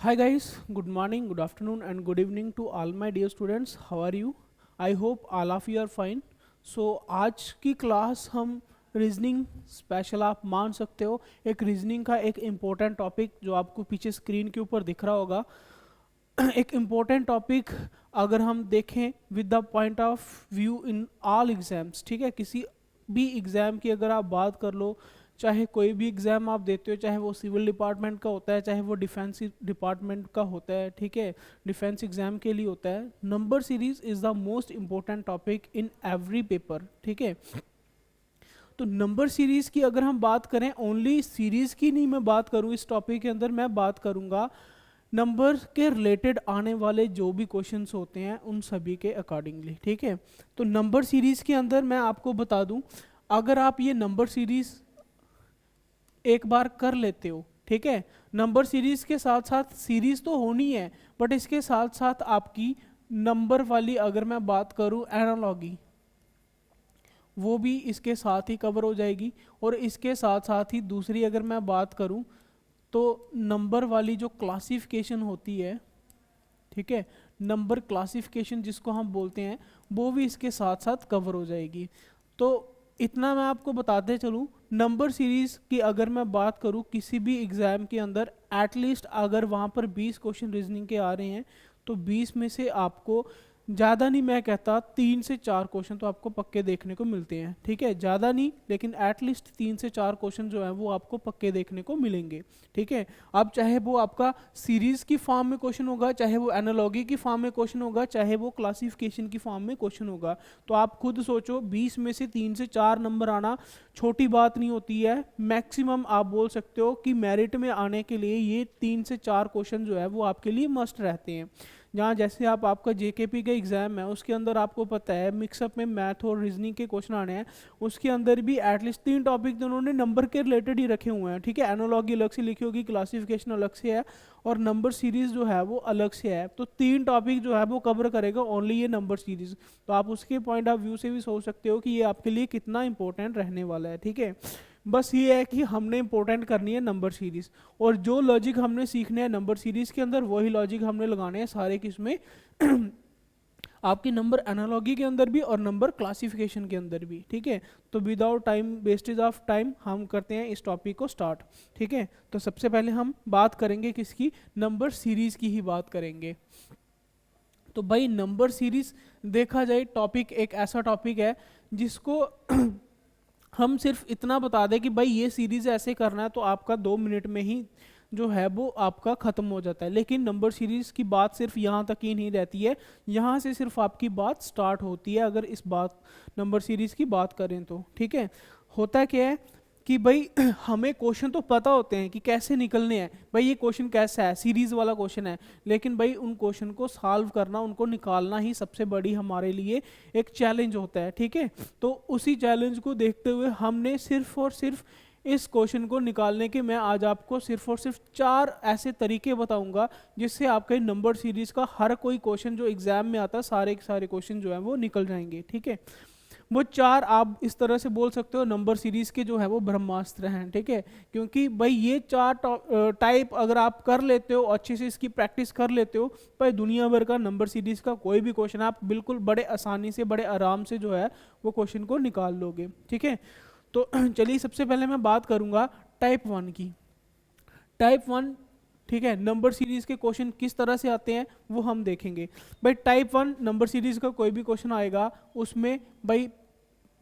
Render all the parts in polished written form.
Hi guys, good morning, good afternoon and good evening to all my dear students. How are you? I hope all of you are fine. So आज की class हम reasoning special आप मान सकते हो। एक reasoning का एक इम्पोर्टेंट टॉपिक जो आपको पीछे स्क्रीन के ऊपर दिख रहा होगा एक इम्पोर्टेंट टॉपिक अगर हम देखें with the point of view in all exams, ठीक है। किसी भी एग्ज़ाम की अगर आप बात कर लो, चाहे कोई भी एग्ज़ाम आप देते हो, चाहे वो सिविल डिपार्टमेंट का होता है, चाहे वो डिफेंस डिपार्टमेंट का होता है, ठीक है, डिफेंस एग्ज़ाम के लिए होता है। Number series is the most important topic in every paper, ठीक है। तो नंबर सीरीज की अगर हम बात करें, ओनली सीरीज की नहीं मैं बात करूं, इस टॉपिक के अंदर मैं बात करूंगा नंबर के रिलेटेड आने वाले जो भी क्वेश्चंस होते हैं उन सभी के अकॉर्डिंगली, ठीक है। तो नंबर सीरीज के अंदर मैं आपको बता दूं, अगर आप ये नंबर सीरीज एक बार कर लेते हो, ठीक है, नंबर सीरीज के साथ साथ सीरीज तो होनी है, बट इसके साथ साथ आपकी नंबर वाली अगर मैं बात करूं एनालॉगी, वो भी इसके साथ ही कवर हो जाएगी। और इसके साथ साथ ही दूसरी अगर मैं बात करूं तो नंबर वाली जो क्लासिफिकेशन होती है, ठीक है, नंबर क्लासिफिकेशन जिसको हम बोलते हैं, वो भी इसके साथ साथ कवर हो जाएगी। तो इतना मैं आपको बताते चलूँ, नंबर सीरीज की अगर मैं बात करूँ किसी भी एग्ज़ाम के अंदर, एटलीस्ट अगर वहाँ पर 20 क्वेश्चन रीजनिंग के आ रहे हैं तो 20 में से आपको ज़्यादा नहीं, मैं कहता 3 से 4 क्वेश्चन तो आपको पक्के देखने को मिलते हैं, ठीक है। ज़्यादा नहीं लेकिन एटलीस्ट 3 से 4 क्वेश्चन जो है वो आपको पक्के देखने को मिलेंगे, ठीक है। अब चाहे वो आपका सीरीज की फॉर्म में क्वेश्चन होगा, चाहे वो एनालॉगी की फॉर्म में क्वेश्चन होगा, चाहे वो क्लासिफिकेशन की फॉर्म में क्वेश्चन होगा, तो आप खुद सोचो 20 में से 3 से 4 नंबर आना छोटी बात नहीं होती है। मैक्सिमम आप बोल सकते हो कि मेरिट में आने के लिए ये 3 से 4 क्वेश्चन जो है वो आपके लिए मस्ट रहते हैं। जहाँ जैसे आपका जेकेपी का एग्ज़ाम है, उसके अंदर आपको पता है मिक्सअप में मैथ और रीजनिंग के क्वेश्चन आने हैं, उसके अंदर भी एटलीस्ट 3 टॉपिक तो उन्होंने नंबर के रिलेटेड ही रखे हुए हैं, ठीक है। एनालॉगी अलग से लिखी होगी, क्लासिफिकेशन अलग से है और नंबर सीरीज जो है वो अलग से है। तो 3 टॉपिक जो है वो कवर करेगा ओनली ये नंबर सीरीज। तो आप उसके पॉइंट ऑफ व्यू से भी सोच सकते हो कि ये आपके लिए कितना इंपॉर्टेंट रहने वाला है, ठीक है। बस ये है कि हमने इंपॉर्टेंट करनी है नंबर सीरीज, और जो लॉजिक हमने सीखने हैं नंबर सीरीज के अंदर वही लॉजिक हमने लगाने हैं सारे किसमें आपकी नंबर एनालॉगी के अंदर भी और नंबर क्लासिफिकेशन के अंदर भी, ठीक है। तो without time wastage of time हम करते हैं इस टॉपिक को स्टार्ट, ठीक है। तो सबसे पहले हम बात करेंगे किसकी, नंबर सीरीज की ही बात करेंगे। तो भाई नंबर सीरीज देखा जाए टॉपिक एक ऐसा टॉपिक है जिसको हम सिर्फ इतना बता दें कि भाई ये सीरीज ऐसे करना है तो आपका 2 मिनट में ही जो है वो आपका ख़त्म हो जाता है। लेकिन नंबर सीरीज की बात सिर्फ यहाँ तक ही नहीं रहती है, यहाँ से सिर्फ आपकी बात स्टार्ट होती है अगर इस बात नंबर सीरीज की बात करें तो, ठीक है। होता क्या है कि भाई हमें क्वेश्चन तो पता होते हैं कि कैसे निकलने हैं, भाई ये क्वेश्चन कैसा है, सीरीज वाला क्वेश्चन है, लेकिन भाई उन क्वेश्चन को सॉल्व करना, उनको निकालना ही सबसे बड़ी हमारे लिए एक चैलेंज होता है, ठीक है। तो उसी चैलेंज को देखते हुए हमने सिर्फ और सिर्फ इस क्वेश्चन को निकालने के, मैं आज आपको सिर्फ और सिर्फ 4 ऐसे तरीके बताऊंगा जिससे आपके नंबर सीरीज का हर कोई क्वेश्चन जो एग्जाम में आता है सारे के सारे क्वेश्चन जो है वो निकल जाएंगे, ठीक है। वो 4 आप इस तरह से बोल सकते हो नंबर सीरीज के जो है वो ब्रह्मास्त्र हैं, ठीक है। क्योंकि भाई ये 4 टाइप अगर आप कर लेते हो, अच्छे से इसकी प्रैक्टिस कर लेते हो, भाई दुनिया भर का नंबर सीरीज का कोई भी क्वेश्चन आप बिल्कुल बड़े आसानी से, बड़े आराम से जो है वो क्वेश्चन को निकाल लोगे, ठीक है। तो चलिए सबसे पहले मैं बात करूंगा टाइप 1 की। टाइप 1, ठीक है, नंबर सीरीज के क्वेश्चन किस तरह से आते हैं वो हम देखेंगे। भाई टाइप 1 नंबर सीरीज का कोई भी क्वेश्चन आएगा उसमें भाई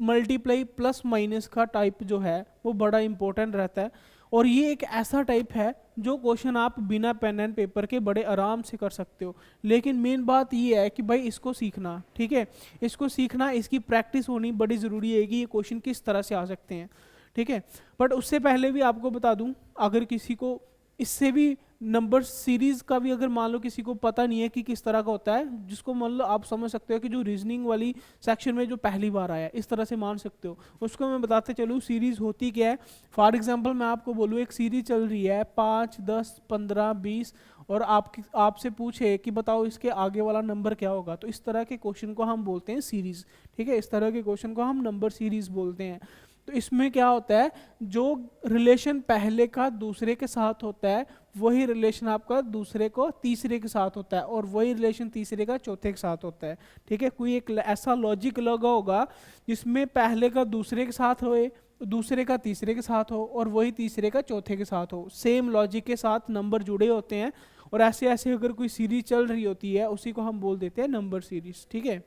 मल्टीप्लाई प्लस माइनस का टाइप जो है वो बड़ा इंपॉर्टेंट रहता है। और ये एक ऐसा टाइप है जो क्वेश्चन आप बिना पेन एंड पेपर के बड़े आराम से कर सकते हो। लेकिन मेन बात ये है कि भाई इसको सीखना, ठीक है, इसको सीखना, इसकी प्रैक्टिस होनी बड़ी ज़रूरी है कि ये क्वेश्चन किस तरह से आ सकते हैं, ठीक है। बट उससे पहले भी आपको बता दूं, अगर किसी को इससे भी नंबर सीरीज का भी अगर मान लो किसी को पता नहीं है कि किस तरह का होता है, जिसको मान लो आप समझ सकते हो कि जो रीजनिंग वाली सेक्शन में जो पहली बार आया, इस तरह से मान सकते हो, उसको मैं बताते चलूँ सीरीज होती क्या है। फॉर एग्जांपल मैं आपको बोलूँ एक सीरीज चल रही है 5, 10, 15, 20 और आपसे पूछे कि बताओ इसके आगे वाला नंबर क्या होगा, तो इस तरह के क्वेश्चन को हम बोलते हैं सीरीज, ठीक है। इस तरह के क्वेश्चन को हम नंबर सीरीज बोलते हैं। तो इसमें क्या होता है, जो रिलेशन पहले का दूसरे के साथ होता है वही रिलेशन आपका दूसरे को तीसरे के साथ होता है, और वही रिलेशन तीसरे का चौथे के साथ होता है। ठीक है, कोई एक ऐसा लॉजिक लगा होगा जिसमें पहले का दूसरे के साथ होए, दूसरे का तीसरे के साथ हो, और वही तीसरे का चौथे के साथ हो, सेम लॉजिक के साथ नंबर जुड़े होते हैं। और ऐसे ऐसे अगर कोई सीरीज चल रही होती है उसी को हम बोल देते हैं नंबर सीरीज। ठीक है,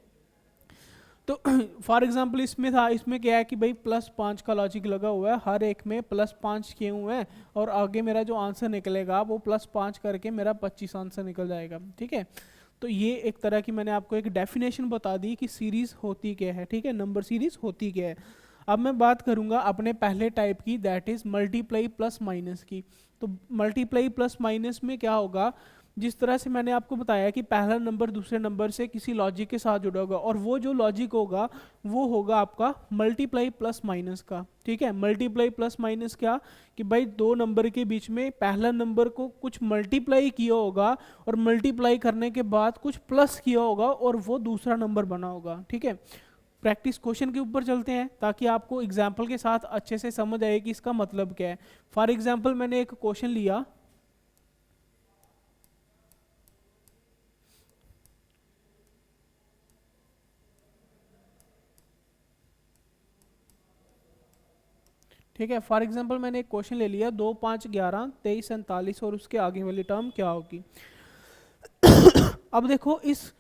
तो फॉर एग्जाम्पल इसमें था, इसमें क्या है कि भाई +5 का लॉजिक लगा हुआ है, हर एक में +5 किए हुए हैं, और आगे मेरा जो आंसर निकलेगा वो +5 करके मेरा 25 आंसर निकल जाएगा। ठीक है, तो ये एक तरह की मैंने आपको एक डेफिनेशन बता दी कि सीरीज होती क्या है। ठीक है, नंबर सीरीज होती क्या है। अब मैं बात करूंगा अपने पहले टाइप की, that is multiply plus minus की। तो मल्टीप्लाई प्लस माइनस में क्या होगा, जिस तरह से मैंने आपको बताया कि पहला नंबर दूसरे नंबर से किसी लॉजिक के साथ जुड़ा होगा, और वो जो लॉजिक होगा वो होगा आपका मल्टीप्लाई प्लस माइनस का। ठीक है, मल्टीप्लाई प्लस माइनस क्या, कि भाई दो नंबर के बीच में पहला नंबर को कुछ मल्टीप्लाई किया होगा, और मल्टीप्लाई करने के बाद कुछ प्लस किया होगा, और वो दूसरा नंबर बना होगा। ठीक है, प्रैक्टिस क्वेश्चन के ऊपर चलते हैं ताकि आपको एग्जाम्पल के साथ अच्छे से समझ आए कि इसका मतलब क्या है। फॉर एग्जाम्पल मैंने एक क्वेश्चन लिया, ठीक है, फॉर एग्जाम्पल मैंने एक क्वेश्चन ले लिया 2 5 11 23 47 और उसके आगे वाली टर्म क्या होगी। अब देखो इस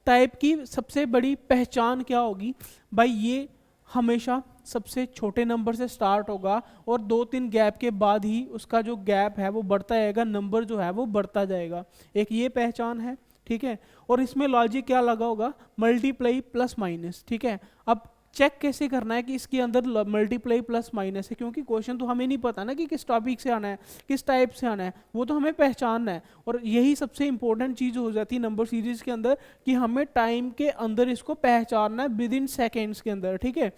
टाइप की सबसे बड़ी पहचान क्या होगी, भाई ये हमेशा सबसे छोटे नंबर से स्टार्ट होगा, और 2-3 गैप के बाद ही उसका जो गैप है वो बढ़ता जाएगा, नंबर जो है वो बढ़ता जाएगा। एक ये पहचान है। ठीक है, और इसमें लॉजिक क्या लगा होगा, मल्टीप्लाई प्लस माइनस। ठीक है, अब चेक कैसे करना है कि इसके अंदर मल्टीप्लाई प्लस माइनस है, क्योंकि क्वेश्चन तो हमें नहीं पता ना कि किस टॉपिक से आना है, किस टाइप से आना है, वो तो हमें पहचानना है। और यही सबसे इंपॉर्टेंट चीज़ हो जाती है नंबर सीरीज के अंदर, कि हमें टाइम के अंदर इसको पहचानना है, विद इन सेकेंड्स के अंदर। ठीक है,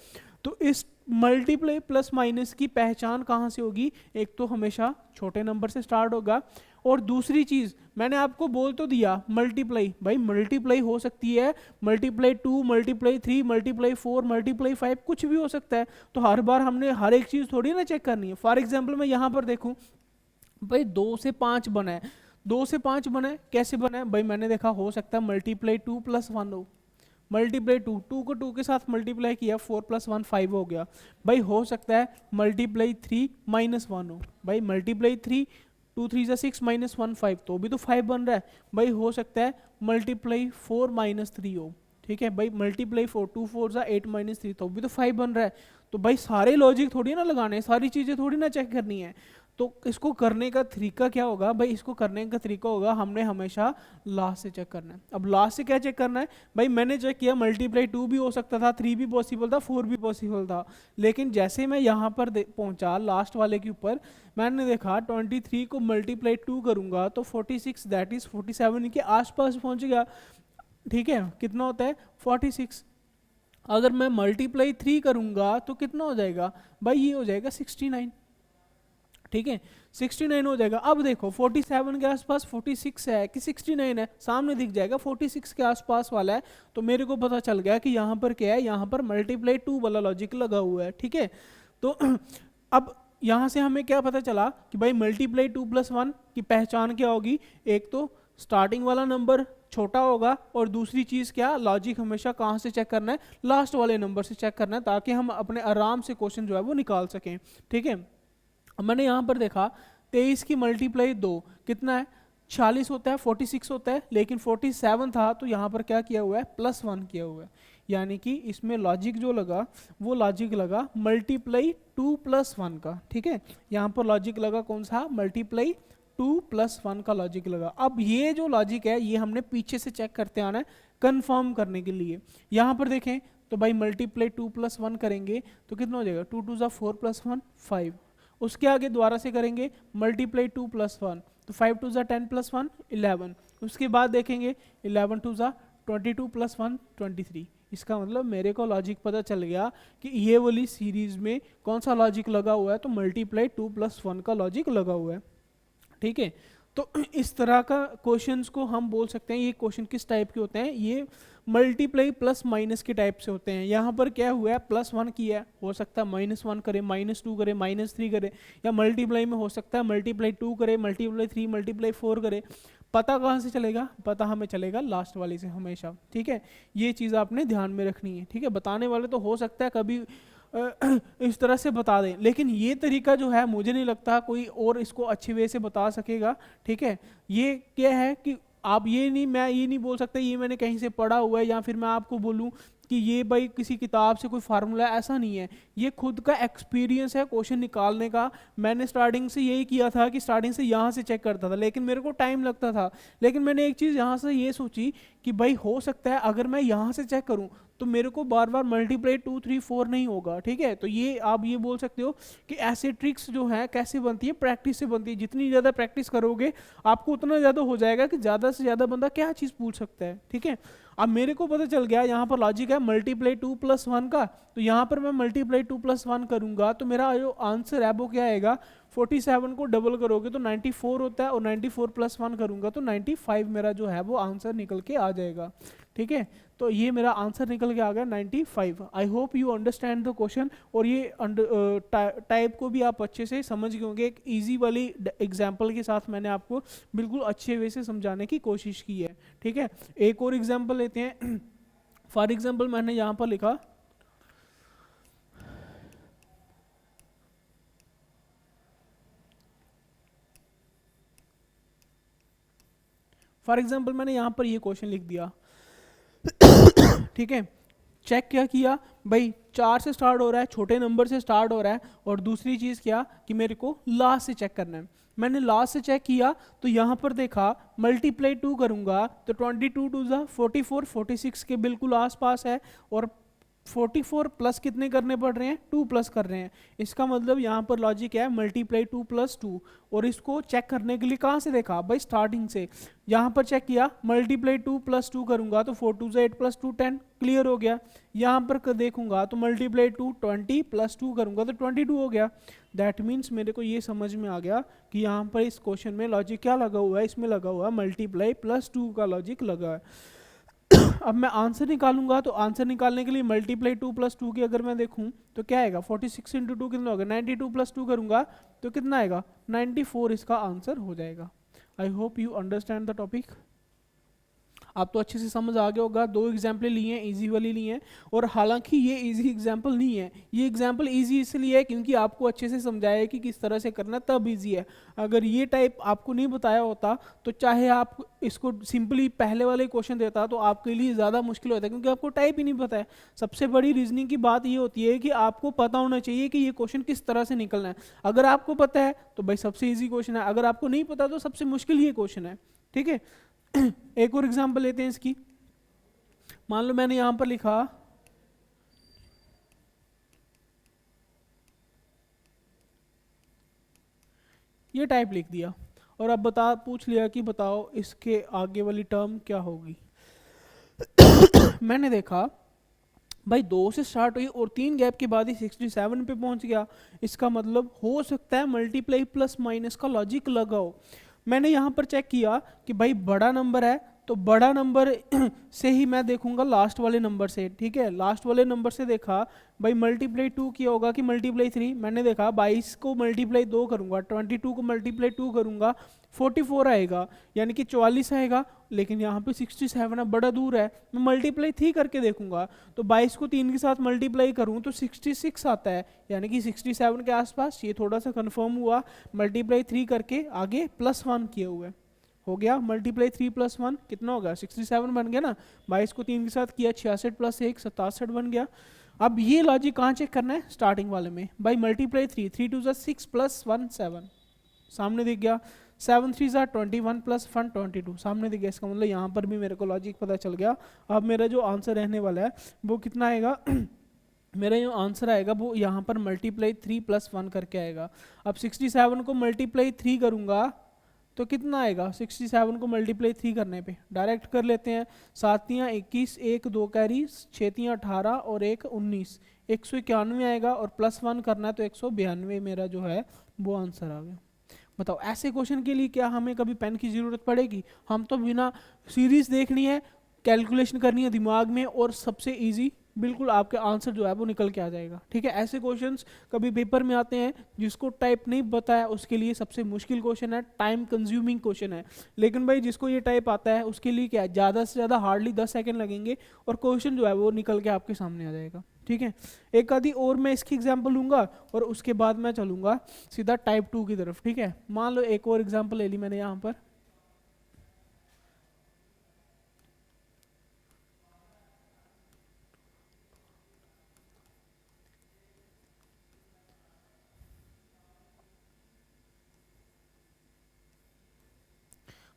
तो इस मल्टीप्लाई प्लस माइनस की पहचान कहाँ से होगी, एक तो हमेशा छोटे नंबर से स्टार्ट होगा, और दूसरी चीज मैंने आपको बोल तो दिया मल्टीप्लाई, भाई मल्टीप्लाई हो सकती है, मल्टीप्लाई 2, मल्टीप्लाई 3, मल्टीप्लाई 4, मल्टीप्लाई 5, कुछ भी हो सकता है। तो हर बार हमने हर एक चीज थोड़ी ना चेक करनी है। फॉर एग्जाम्पल मैं यहाँ पर देखूं, भाई 2 से 5 बना है, 2 से 5 बना है, कैसे बना है, भाई मैंने देखा हो सकता है मल्टीप्लाई 2 + 1 हो, मल्टीप्लाई 2 को 2 के साथ मल्टीप्लाई किया, 4 + 1 5 हो गया। भाई हो सकता है मल्टीप्लाई 3 - 1 हो, भाई मल्टीप्लाई 3 2 3 6 -1 5, तो भी तो 5 बन रहा है। भाई हो सकता है मल्टीप्लाई 4 - 3 हो, ठीक है, भाई मल्टीप्लाई 4 2 4 8 - 3, तो भी तो 5 बन रहा है। तो भाई सारे लॉजिक थोड़ी ना लगाने, सारी चीज़ें थोड़ी ना चेक करनी है। तो इसको करने का तरीका क्या होगा, भाई इसको करने का तरीका होगा हमने हमेशा लास्ट से चेक करना है। अब लास्ट से क्या चेक करना है, भाई मैंने चेक किया मल्टीप्लाई 2 भी हो सकता था, 3 भी पॉसिबल था, 4 भी पॉसिबल था, लेकिन जैसे मैं यहाँ पर पहुँचा लास्ट वाले के ऊपर, मैंने देखा 23 को मल्टीप्लाई 2 करूँगा तो 46, दैट इज 47 के आसपास पहुँच गया। ठीक है, कितना होता है 46। अगर मैं मल्टीप्लाई 3 करूँगा तो कितना हो जाएगा, भाई ये हो जाएगा 69। ठीक है, 69 हो जाएगा। अब देखो 47 के आसपास 46 है कि 69 है, सामने दिख जाएगा 46 के आसपास वाला है, तो मेरे को पता चल गया कि यहाँ पर क्या है, यहाँ पर मल्टीप्लाई 2 वाला लॉजिक लगा हुआ है। ठीक है, तो अब यहाँ से हमें क्या पता चला कि भाई मल्टीप्लाई 2 + 1 की पहचान क्या होगी, एक तो स्टार्टिंग वाला नंबर छोटा होगा, और दूसरी चीज़ क्या, लॉजिक हमेशा कहाँ से चेक करना है, लास्ट वाले नंबर से चेक करना है, ताकि हम अपने आराम से क्वेश्चन जो है वो निकाल सकें। ठीक है, मैंने यहाँ पर देखा 23 की मल्टीप्लाई 2 कितना है, 46 होता है, 46 होता है, लेकिन 47 था तो यहाँ पर क्या किया हुआ है, +1 किया हुआ है। यानी कि इसमें लॉजिक जो लगा वो लॉजिक लगा मल्टीप्लाई 2 + 1 का। ठीक है, यहाँ पर लॉजिक लगा कौन सा, मल्टीप्लाई 2 + 1 का लॉजिक लगा। अब ये जो लॉजिक है ये हमने पीछे से चेक करते आना है कंफर्म करने के लिए। यहाँ पर देखें तो भाई मल्टीप्लाई 2 + 1 करेंगे तो कितना हो जाएगा, 2 2 4 + 1 5। उसके आगे दोबारा से करेंगे मल्टीप्लाई 2 + 1, तो 5 2 10 + 1 11। उसके बाद देखेंगे 11 2 22 + 1 23। इसका मतलब मेरे को लॉजिक पता चल गया कि ये वाली सीरीज में कौन सा लॉजिक लगा हुआ है, तो मल्टीप्लाई 2 + 1 का लॉजिक लगा हुआ है। ठीक है, तो इस तरह का क्वेश्चंस को हम बोल सकते हैं, ये क्वेश्चन किस टाइप के होते हैं, ये मल्टीप्लाई प्लस माइनस के टाइप से होते हैं। यहाँ पर क्या हुआ है, +1 किया है, हो सकता है -1 करे, -2 करे, -3 करे, या मल्टीप्लाई में हो सकता है ×2 करे, ×3, ×4 करे। पता कहाँ से चलेगा, पता हमें चलेगा लास्ट वाले से हमेशा, ठीक है। ये चीज़ आपने ध्यान में रखनी है, ठीक है। बताने वाले तो हो सकता है कभी इस तरह से बता दें, लेकिन ये तरीका जो है मुझे नहीं लगता कोई और इसको अच्छे वे से बता सकेगा, ठीक है। ये क्या है कि आप मैं ये नहीं बोल सकता ये मैंने कहीं से पढ़ा हुआ है, या फिर मैं आपको बोलूँ कि ये भाई किसी किताब से कोई फार्मूला है, ऐसा नहीं है। ये खुद का एक्सपीरियंस है क्वेश्चन निकालने का। मैंने स्टार्टिंग से यही किया था कि स्टार्टिंग से यहाँ से चेक करता था, लेकिन मेरे को टाइम लगता था। लेकिन मैंने एक चीज़ यहाँ से ये सोची कि भाई हो सकता है अगर मैं यहाँ से चेक करूँ तो मेरे को बार बार मल्टीप्लाई 2, 3, 4 नहीं होगा, ठीक है। तो ये आप ये बोल सकते हो कि ऐसे ट्रिक्स जो है कैसे बनती है, प्रैक्टिस से बनती है। जितनी ज़्यादा प्रैक्टिस करोगे आपको उतना ज़्यादा हो जाएगा कि ज़्यादा से ज़्यादा बंदा क्या चीज़ पूछ सकता है, ठीक है। अब मेरे को पता चल गया यहाँ पर लॉजिक है मल्टीप्लाई 2 + 1 का, तो यहाँ पर मैं मल्टीप्लाई 2 + 1 करूँगा तो मेरा जो आंसर है वो क्या आएगा, 47 को डबल करोगे तो 94 होता है, और 94 + 1 करूँगा तो 95 मेरा जो है वो आंसर निकल के आ जाएगा, ठीक है। तो ये मेरा आंसर निकल के आ गया 95। I hope you understand the question, और ये टाइप को भी आप अच्छे से समझ गए होंगे। एक इजी वाली एग्जांपल के साथ मैंने आपको बिल्कुल अच्छे वे से समझाने की कोशिश की है, ठीक है। एक और एग्जांपल लेते हैं। फॉर एग्जांपल मैंने यहाँ पर लिखा मैंने यहाँ पर ये क्वेश्चन लिख दिया, ठीक है। चेक क्या किया भाई, 4 से स्टार्ट हो रहा है, छोटे नंबर से स्टार्ट हो रहा है, और दूसरी चीज़ क्या कि मेरे को लास्ट से चेक करना है। मैंने लास्ट से चेक किया तो यहाँ पर देखा मल्टीप्लाई 2 करूँगा तो 22 2 ज़ा 44, 46 के बिल्कुल आसपास है, और 44 प्लस कितने करने पड़ रहे हैं, 2 प्लस कर रहे हैं। इसका मतलब यहाँ पर लॉजिक है मल्टीप्लाई 2 + 2, और इसको चेक करने के लिए कहाँ से देखा भाई, स्टार्टिंग से। यहाँ पर चेक किया मल्टीप्लाई 2 + 2 करूँगा तो 4 2 ज़ा 8 + 2 10, क्लियर हो गया। यहाँ पर देखूंगा तो मल्टीप्लाई 2 20 + 2 करूँगा तो 22 हो गया। दैट मीन्स मेरे को ये समझ में आ गया कि यहाँ पर इस क्वेश्चन में लॉजिक क्या लगा हुआ है, इसमें लगा हुआ है मल्टीप्लाई +2 का लॉजिक लगा है। अब मैं आंसर निकालूंगा तो आंसर निकालने के लिए मल्टीप्लाई 2 + 2 की अगर मैं देखूं तो क्या आएगा, 46 × 2 कितना होगा, 92 + 2 करूंगा तो कितना आएगा, 94 इसका आंसर हो जाएगा। I hope you understand the topic. आप तो अच्छे से समझ आ गया होगा। 2 एग्जाम्पल लिए हैं, इजी वाली लिए हैं, और हालांकि ये इजी एग्जाम्पल नहीं है, ये एग्जाम्पल इजी इसलिए है क्योंकि आपको अच्छे से समझाया है कि किस तरह से करना, तब इजी है। अगर ये टाइप आपको नहीं बताया होता तो चाहे आप इसको सिंपली पहले वाले क्वेश्चन देता तो आपके लिए ज़्यादा मुश्किल होता है, क्योंकि आपको टाइप ही नहीं पता है। सबसे बड़ी रीजनिंग की बात ये होती है कि आपको पता होना चाहिए कि ये क्वेश्चन किस तरह से निकलना है। अगर आपको पता है तो भाई सबसे ईजी क्वेश्चन है, अगर आपको नहीं पता तो सबसे मुश्किल ये क्वेश्चन है, ठीक है। एक और एग्जांपल लेते हैं इसकी। मान लो मैंने यहां पर लिखा ये टाइप लिख दिया, और अब पूछ लिया कि बताओ इसके आगे वाली टर्म क्या होगी। मैंने देखा भाई 2 से स्टार्ट हुई और 3 गैप के बाद ही 67 पे पहुंच गया। इसका मतलब हो सकता है मल्टीप्लाई प्लस माइनस का लॉजिक लगाओ। मैंने यहाँ पर चेक किया कि भाई बड़ा नंबर है तो बड़ा नंबर से ही मैं देखूंगा लास्ट वाले नंबर से, ठीक है। लास्ट वाले नंबर से देखा भाई मल्टीप्लाई 2 किया होगा कि मल्टीप्लाई 3, मैंने देखा 22 को मल्टीप्लाई 2 करूंगा, 22 को मल्टीप्लाई 2 करूंगा 44 आएगा, यानी कि 44 आएगा। लेकिन यहाँ पे 67 है, बड़ा दूर है, मैं मल्टीप्लाई 3 करके देखूंगा तो 22 को 3 के साथ मल्टीप्लाई करूँ तो 66 आता है, यानी कि 67 के आसपास। ये थोड़ा सा कंफर्म हुआ, मल्टीप्लाई 3 करके आगे +1 किए हुए हो गया। मल्टीप्लाई 3 + 1 कितना होगा, 67 बन गया ना। 22 को 3 के साथ किया, 66 + 1 67 बन गया। अब ये लॉजिक कहाँ चेक करना है, स्टार्टिंग वाले में। भाई मल्टीप्लाई 3 3 2 ज़ा 6 + 1 7 सामने दिख गया, 7 3 ज़ा 21 + 1 22 सामने दिख गया। इसका मतलब यहाँ पर भी मेरे को लॉजिक पता चल गया। अब मेरा जो आंसर रहने वाला है वो कितना आएगा मेरा जो आंसर आएगा वो यहाँ पर मल्टीप्लाई 3 + 1 करके आएगा। अब 67 को मल्टीप्लाई 3 करूँगा तो कितना आएगा, 67 को मल्टीप्लाई 3 करने पे डायरेक्ट कर लेते हैं। 7 × 21, 1 2 कैरी, 6 × 18 और 1 19, 191 आएगा, और +1 करना है तो 192 मेरा जो है वो आंसर आ गया। बताओ ऐसे क्वेश्चन के लिए क्या हमें कभी पेन की ज़रूरत पड़ेगी? हम तो बिना सीरीज देखनी है, कैलकुलेशन करनी है दिमाग में, और सबसे इजी बिल्कुल आपके आंसर जो है वो निकल के आ जाएगा। ठीक है, ऐसे क्वेश्चंस कभी पेपर में आते हैं, जिसको टाइप नहीं पता है उसके लिए सबसे मुश्किल क्वेश्चन है, टाइम कंज्यूमिंग क्वेश्चन है। लेकिन भाई जिसको ये टाइप आता है उसके लिए क्या है, ज़्यादा से ज़्यादा हार्डली 10 सेकंड लगेंगे और क्वेश्चन जो है वो निकल के आपके सामने आ जाएगा। ठीक है, एक आधी और मैं इसकी एग्जाम्पल लूंगा और उसके बाद मैं चलूंगा सीधा टाइप 2 की तरफ। ठीक है, मान लो एक और एग्जाम्पल ले ली मैंने यहाँ पर।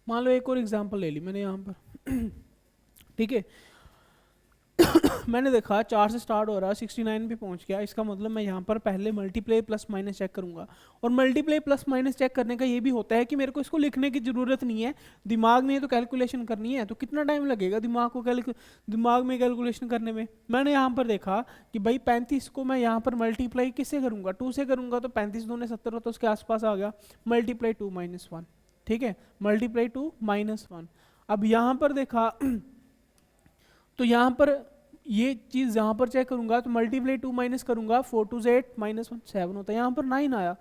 मान लो एक और एग्जांपल ले ली मैंने यहाँ पर। ठीक है, मैंने देखा 4 से स्टार्ट हो रहा है, 69 पे पहुंच गया। इसका मतलब मैं यहाँ पर पहले मल्टीप्लाई प्लस माइनस चेक करूंगा। और मल्टीप्लाई प्लस माइनस चेक करने का ये भी होता है कि मेरे को इसको लिखने की ज़रूरत नहीं है, दिमाग में तो कैलकुलेशन करनी है। तो कितना टाइम लगेगा दिमाग में कैलकुलेशन करने में? मैंने यहाँ पर देखा कि भाई 35 को मैं यहाँ पर मल्टीप्लाई किससे करूँगा, 2 से करूँगा, तो 35 दूने 70 तो उसके आसपास आ गया। मल्टीप्लाई 2 माइनस 1, ठीक है, मल्टीप्लाई 2 माइनस 1। अब यहाँ पर देखा तो यहाँ पर ये चीज़ यहाँ पर चेक करूंगा तो मल्टीप्लाई 2 माइनस करूंगा, 4 2 8 माइनस 1 7 होता है। यहाँ पर 9 आया,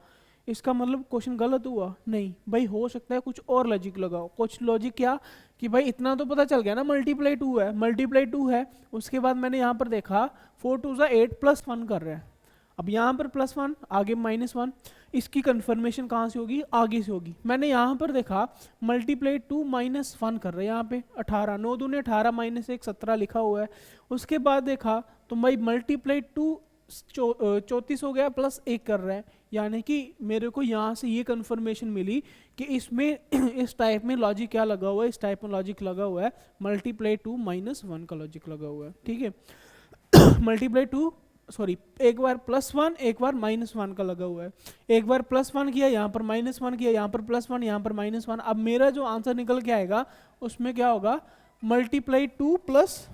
इसका मतलब क्वेश्चन गलत हुआ? नहीं भाई, हो सकता है कुछ और लॉजिक लगाओ। कुछ लॉजिक क्या कि भाई इतना तो पता चल गया ना, मल्टीप्लाई 2 है, मल्टीप्लाई 2 है। उसके बाद मैंने यहाँ पर देखा 4 2 8 प्लस 1 कर रहा है। अब यहाँ पर प्लस 1 आगे माइनस 1, इसकी कंफर्मेशन कहाँ से होगी? आगे से होगी। मैंने यहाँ पर देखा मल्टीप्लाई 2 माइनस 1 कर रहे हैं, यहाँ पे 18, 9 दूने 18 माइनस 1 17 लिखा हुआ है। उसके बाद देखा तो भाई मल्टीप्लाई 2 34 हो गया, प्लस 1 कर रहा है। यानी कि मेरे को यहाँ से ये कंफर्मेशन मिली कि इसमें इस टाइप में लॉजिक क्या लगा हुआ है, इस टाइप में लॉजिक लगा हुआ है मल्टीप्लाई 2 माइनस 1 का लॉजिक लगा हुआ है। ठीक है, मल्टीप्लाई 2 सॉरी, एक बार प्लस 1 एक बार माइनस 1 का लगा हुआ है। एक बार प्लस 1 किया, यहाँ पर माइनस 1 किया, यहाँ पर प्लस 1 यहाँ पर माइनस 1। अब मेरा जो आंसर निकल के आएगा उसमें क्या होगा? मल्टीप्लाई 2 प्लस,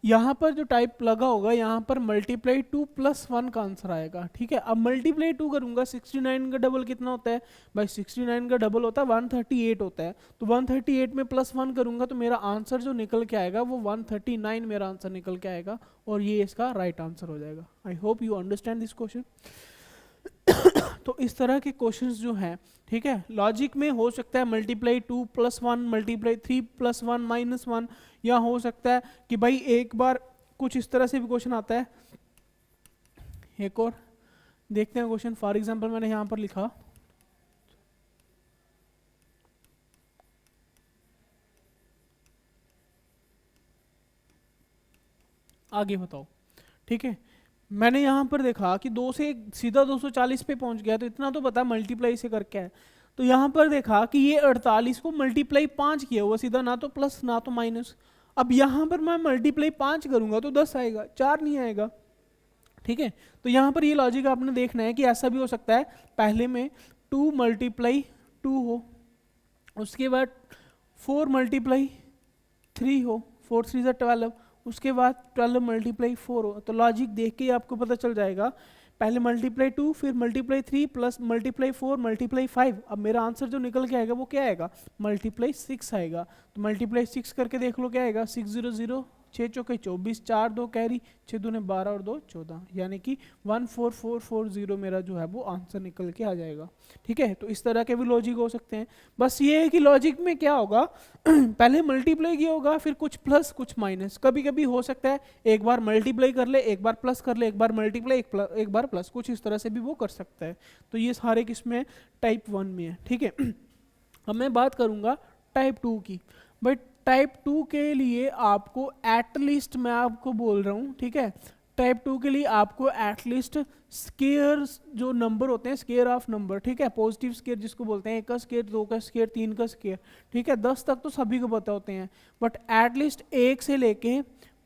यहाँ पर जो टाइप लगा होगा यहाँ पर मल्टीप्लाई 2 प्लस 1 का आंसर आएगा। ठीक है, अब मल्टीप्लाई 2 करूंगा, 69 का डबल कितना होता है भाई? 69 का डबल होता है 138 होता है। तो 138 में प्लस 1 करूंगा तो मेरा आंसर जो निकल के आएगा वो 139 मेरा आंसर निकल के आएगा, और ये इसका राइट आंसर हो जाएगा। I hope you understand this question. तो इस तरह के क्वेश्चंस जो हैं, ठीक है, लॉजिक में हो सकता है multiply 2 plus 1, multiply 3 plus 1 minus 1, या हो सकता है कि भाई एक बार कुछ इस तरह से भी क्वेश्चन आता है। एक और देखते हैं क्वेश्चन, फॉर एग्जांपल मैंने यहाँ पर लिखा आगे बताओ। ठीक है, मैंने यहाँ पर देखा कि 2 से सीधा 240 पे पहुंच गया, तो इतना तो पता मल्टीप्लाई से करके है। तो यहाँ पर देखा कि ये 48 को मल्टीप्लाई 5 किया हुआ सीधा, ना तो प्लस ना तो माइनस। अब यहाँ पर मैं मल्टीप्लाई 5 करूंगा तो 10 आएगा, 4 नहीं आएगा। ठीक है, तो यहाँ पर ये लॉजिक आपने देखना है कि ऐसा भी हो सकता है पहले में 2 मल्टीप्लाई 2 हो, उसके बाद 4 मल्टीप्लाई 3 हो, 4 3 12, उसके बाद 12 मल्टीप्लाई 4 हो। तो लॉजिक देख के ही आपको पता चल जाएगा, पहले मल्टीप्लाई 2 फिर मल्टीप्लाई 3 प्लस मल्टीप्लाई 4 मल्टीप्लाई 5। अब मेरा आंसर जो निकल के आएगा वो क्या आएगा? मल्टीप्लाई 6 आएगा। तो मल्टीप्लाई 6 करके देख लो क्या आएगा? 600, 6 चौके 24, 4 2 कैरी, 6 दूने 12 और 2 14, यानी कि 14440 मेरा जो है वो आंसर निकल के आ जाएगा। ठीक है, तो इस तरह के भी लॉजिक हो सकते हैं। बस ये है कि लॉजिक में क्या होगा, पहले मल्टीप्लाई किया होगा, फिर कुछ प्लस कुछ माइनस। कभी कभी हो सकता है एक बार मल्टीप्लाई कर ले, एक बार प्लस कर ले, एक बार मल्टीप्लाई एक बार प्लस, कुछ इस तरह से भी वो कर सकता है। तो ये सारे किसमें? टाइप 1 में है। ठीक है, अब मैं बात करूंगा टाइप 2 की। बट टाइप 2 के लिए आपको एटलीस्ट, मैं आपको बोल रहा हूँ, ठीक है, टाइप 2 के लिए आपको एटलीस्ट स्केयर जो नंबर होते हैं, स्केयर ऑफ नंबर, ठीक है, पॉजिटिव स्केयर जिसको बोलते हैं, 1 का स्केयर, 2 का स्केयर, 3 का स्केयर, ठीक है, 10 तक तो सभी को पता होते हैं। बट एटलीस्ट 1 से लेके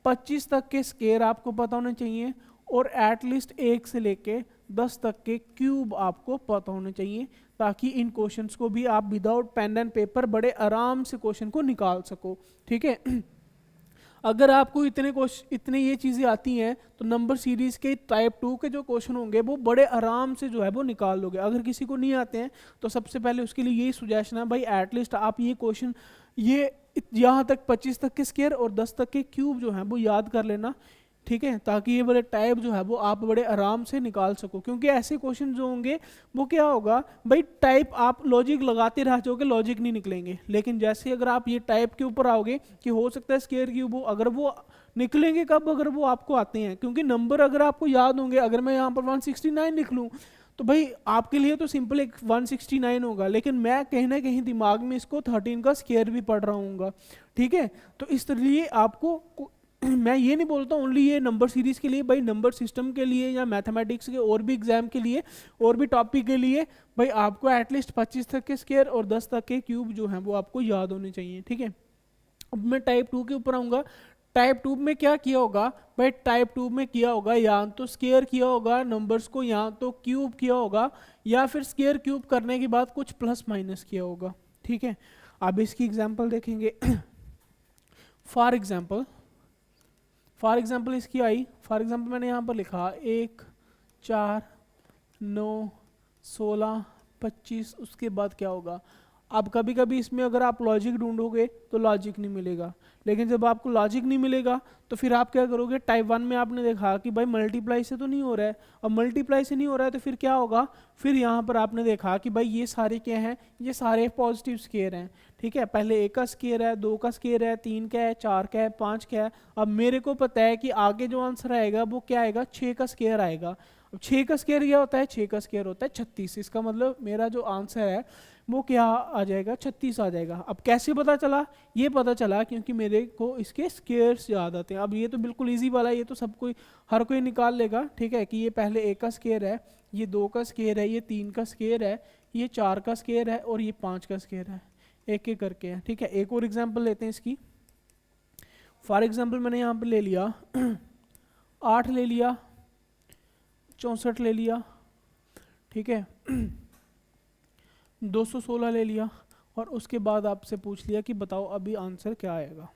25 तक के स्केयर आपको पता होने चाहिए, और एटलीस्ट 1 से लेके 10 तक के क्यूब आपको पता होने चाहिए, ताकि इन क्वेश्चंस को भी आप विदाउट पेन एंड पेपर बड़े आराम से क्वेश्चन को निकाल सको। ठीक है, अगर आपको इतने ये चीज़ें आती हैं तो नंबर सीरीज़ के टाइप 2 के जो क्वेश्चन होंगे वो बड़े आराम से जो है वो निकाल लोगे। अगर किसी को नहीं आते हैं तो सबसे पहले उसके लिए यही सुजेशन है भाई, एटलीस्ट आप ये क्वेश्चन ये यहाँ तक 25 तक के स्क्वायर और 10 तक के क्यूब जो हैं वो याद कर लेना, ठीक है, ताकि ये बड़े टाइप जो है वो आप बड़े आराम से निकाल सको। क्योंकि ऐसे क्वेश्चन जो होंगे वो क्या होगा भाई, टाइप आप लॉजिक लगाते रह जाओगे, लॉजिक नहीं निकलेंगे। लेकिन जैसे अगर आप ये टाइप के ऊपर आओगे कि हो सकता है स्क्वायर क्यूब हो, अगर वो निकलेंगे कब, अगर वो आपको आते हैं। क्योंकि नंबर अगर आपको याद होंगे, अगर मैं यहाँ पर 169 लिख लूँ तो भाई आपके लिए तो सिंपल एक 169 होगा, लेकिन मैं कहीं ना कहीं दिमाग में इसको 13 का स्क्वायर भी पढ़ रहा हूँ, ठीक है। तो इस लिए आपको मैं ये नहीं बोलता ओनली ये नंबर सीरीज के लिए, भाई नंबर सिस्टम के लिए या मैथमेटिक्स के और भी एग्जाम के लिए और भी टॉपिक के लिए भाई आपको एटलीस्ट 25 तक के स्क्वायर और 10 तक के क्यूब जो हैं वो आपको याद होने चाहिए, ठीक है। अब मैं टाइप 2 के ऊपर आऊँगा। टाइप 2 में क्या किया होगा भाई, टाइप 2 में किया होगा या तो स्क्वायर किया होगा नंबर्स को, या तो क्यूब किया होगा, या फिर स्क्वायर क्यूब करने के बाद कुछ प्लस माइनस किया होगा, ठीक है। अब इसकी एग्जांपल देखेंगे। फॉर एग्जाम्पल इसकी आई, फॉर एग्जाम्पल मैंने यहाँ पर लिखा 1 4 9 16 25, उसके बाद क्या होगा। अब कभी कभी इसमें अगर आप लॉजिक ढूंढोगे तो लॉजिक नहीं मिलेगा, लेकिन जब आपको लॉजिक नहीं मिलेगा तो फिर आप क्या करोगे, टाइप 1 में आपने देखा कि भाई मल्टीप्लाई से तो नहीं हो रहा है, और मल्टीप्लाई से नहीं हो रहा है तो फिर क्या होगा, फिर यहाँ पर आपने देखा कि भाई ये सारे क्या हैं, ये सारे पॉजिटिव स्क्वायर हैं, ठीक है। पहले 1 का स्क्वायर है, 2 का स्क्वायर है, 3 का है, 4 का है, 5 का है। अब मेरे को पता है कि आगे जो आंसर आएगा वो क्या आएगा, 6 का स्क्वायर आएगा। अब 6 का स्क्वायर क्या होता है, 6 का स्क्वायर होता है 36। इसका मतलब मेरा जो आंसर है वो क्या आ जाएगा, 36 आ जाएगा। अब कैसे पता चला, ये पता चला क्योंकि मेरे को इसके स्क्वायर्स याद आते हैं। अब ये तो बिल्कुल इजी वाला है, ये तो सब कोई हर कोई निकाल लेगा, ठीक है, कि ये पहले 1 का स्क्वायर है, ये 2 का स्क्वायर है, ये 3 का स्क्वायर है, ये 4 का स्क्वायर है और ये 5 का स्क्वायर है, एक एक करके है, ठीक है। एक और एग्जाम्पल लेते हैं इसकी। फॉर एग्जाम्पल मैंने यहाँ पर ले लिया 8 ले लिया, 64 ले लिया, ठीक है, 216 ले लिया, और उसके बाद आपसे पूछ लिया कि बताओ अभी आंसर क्या आएगा।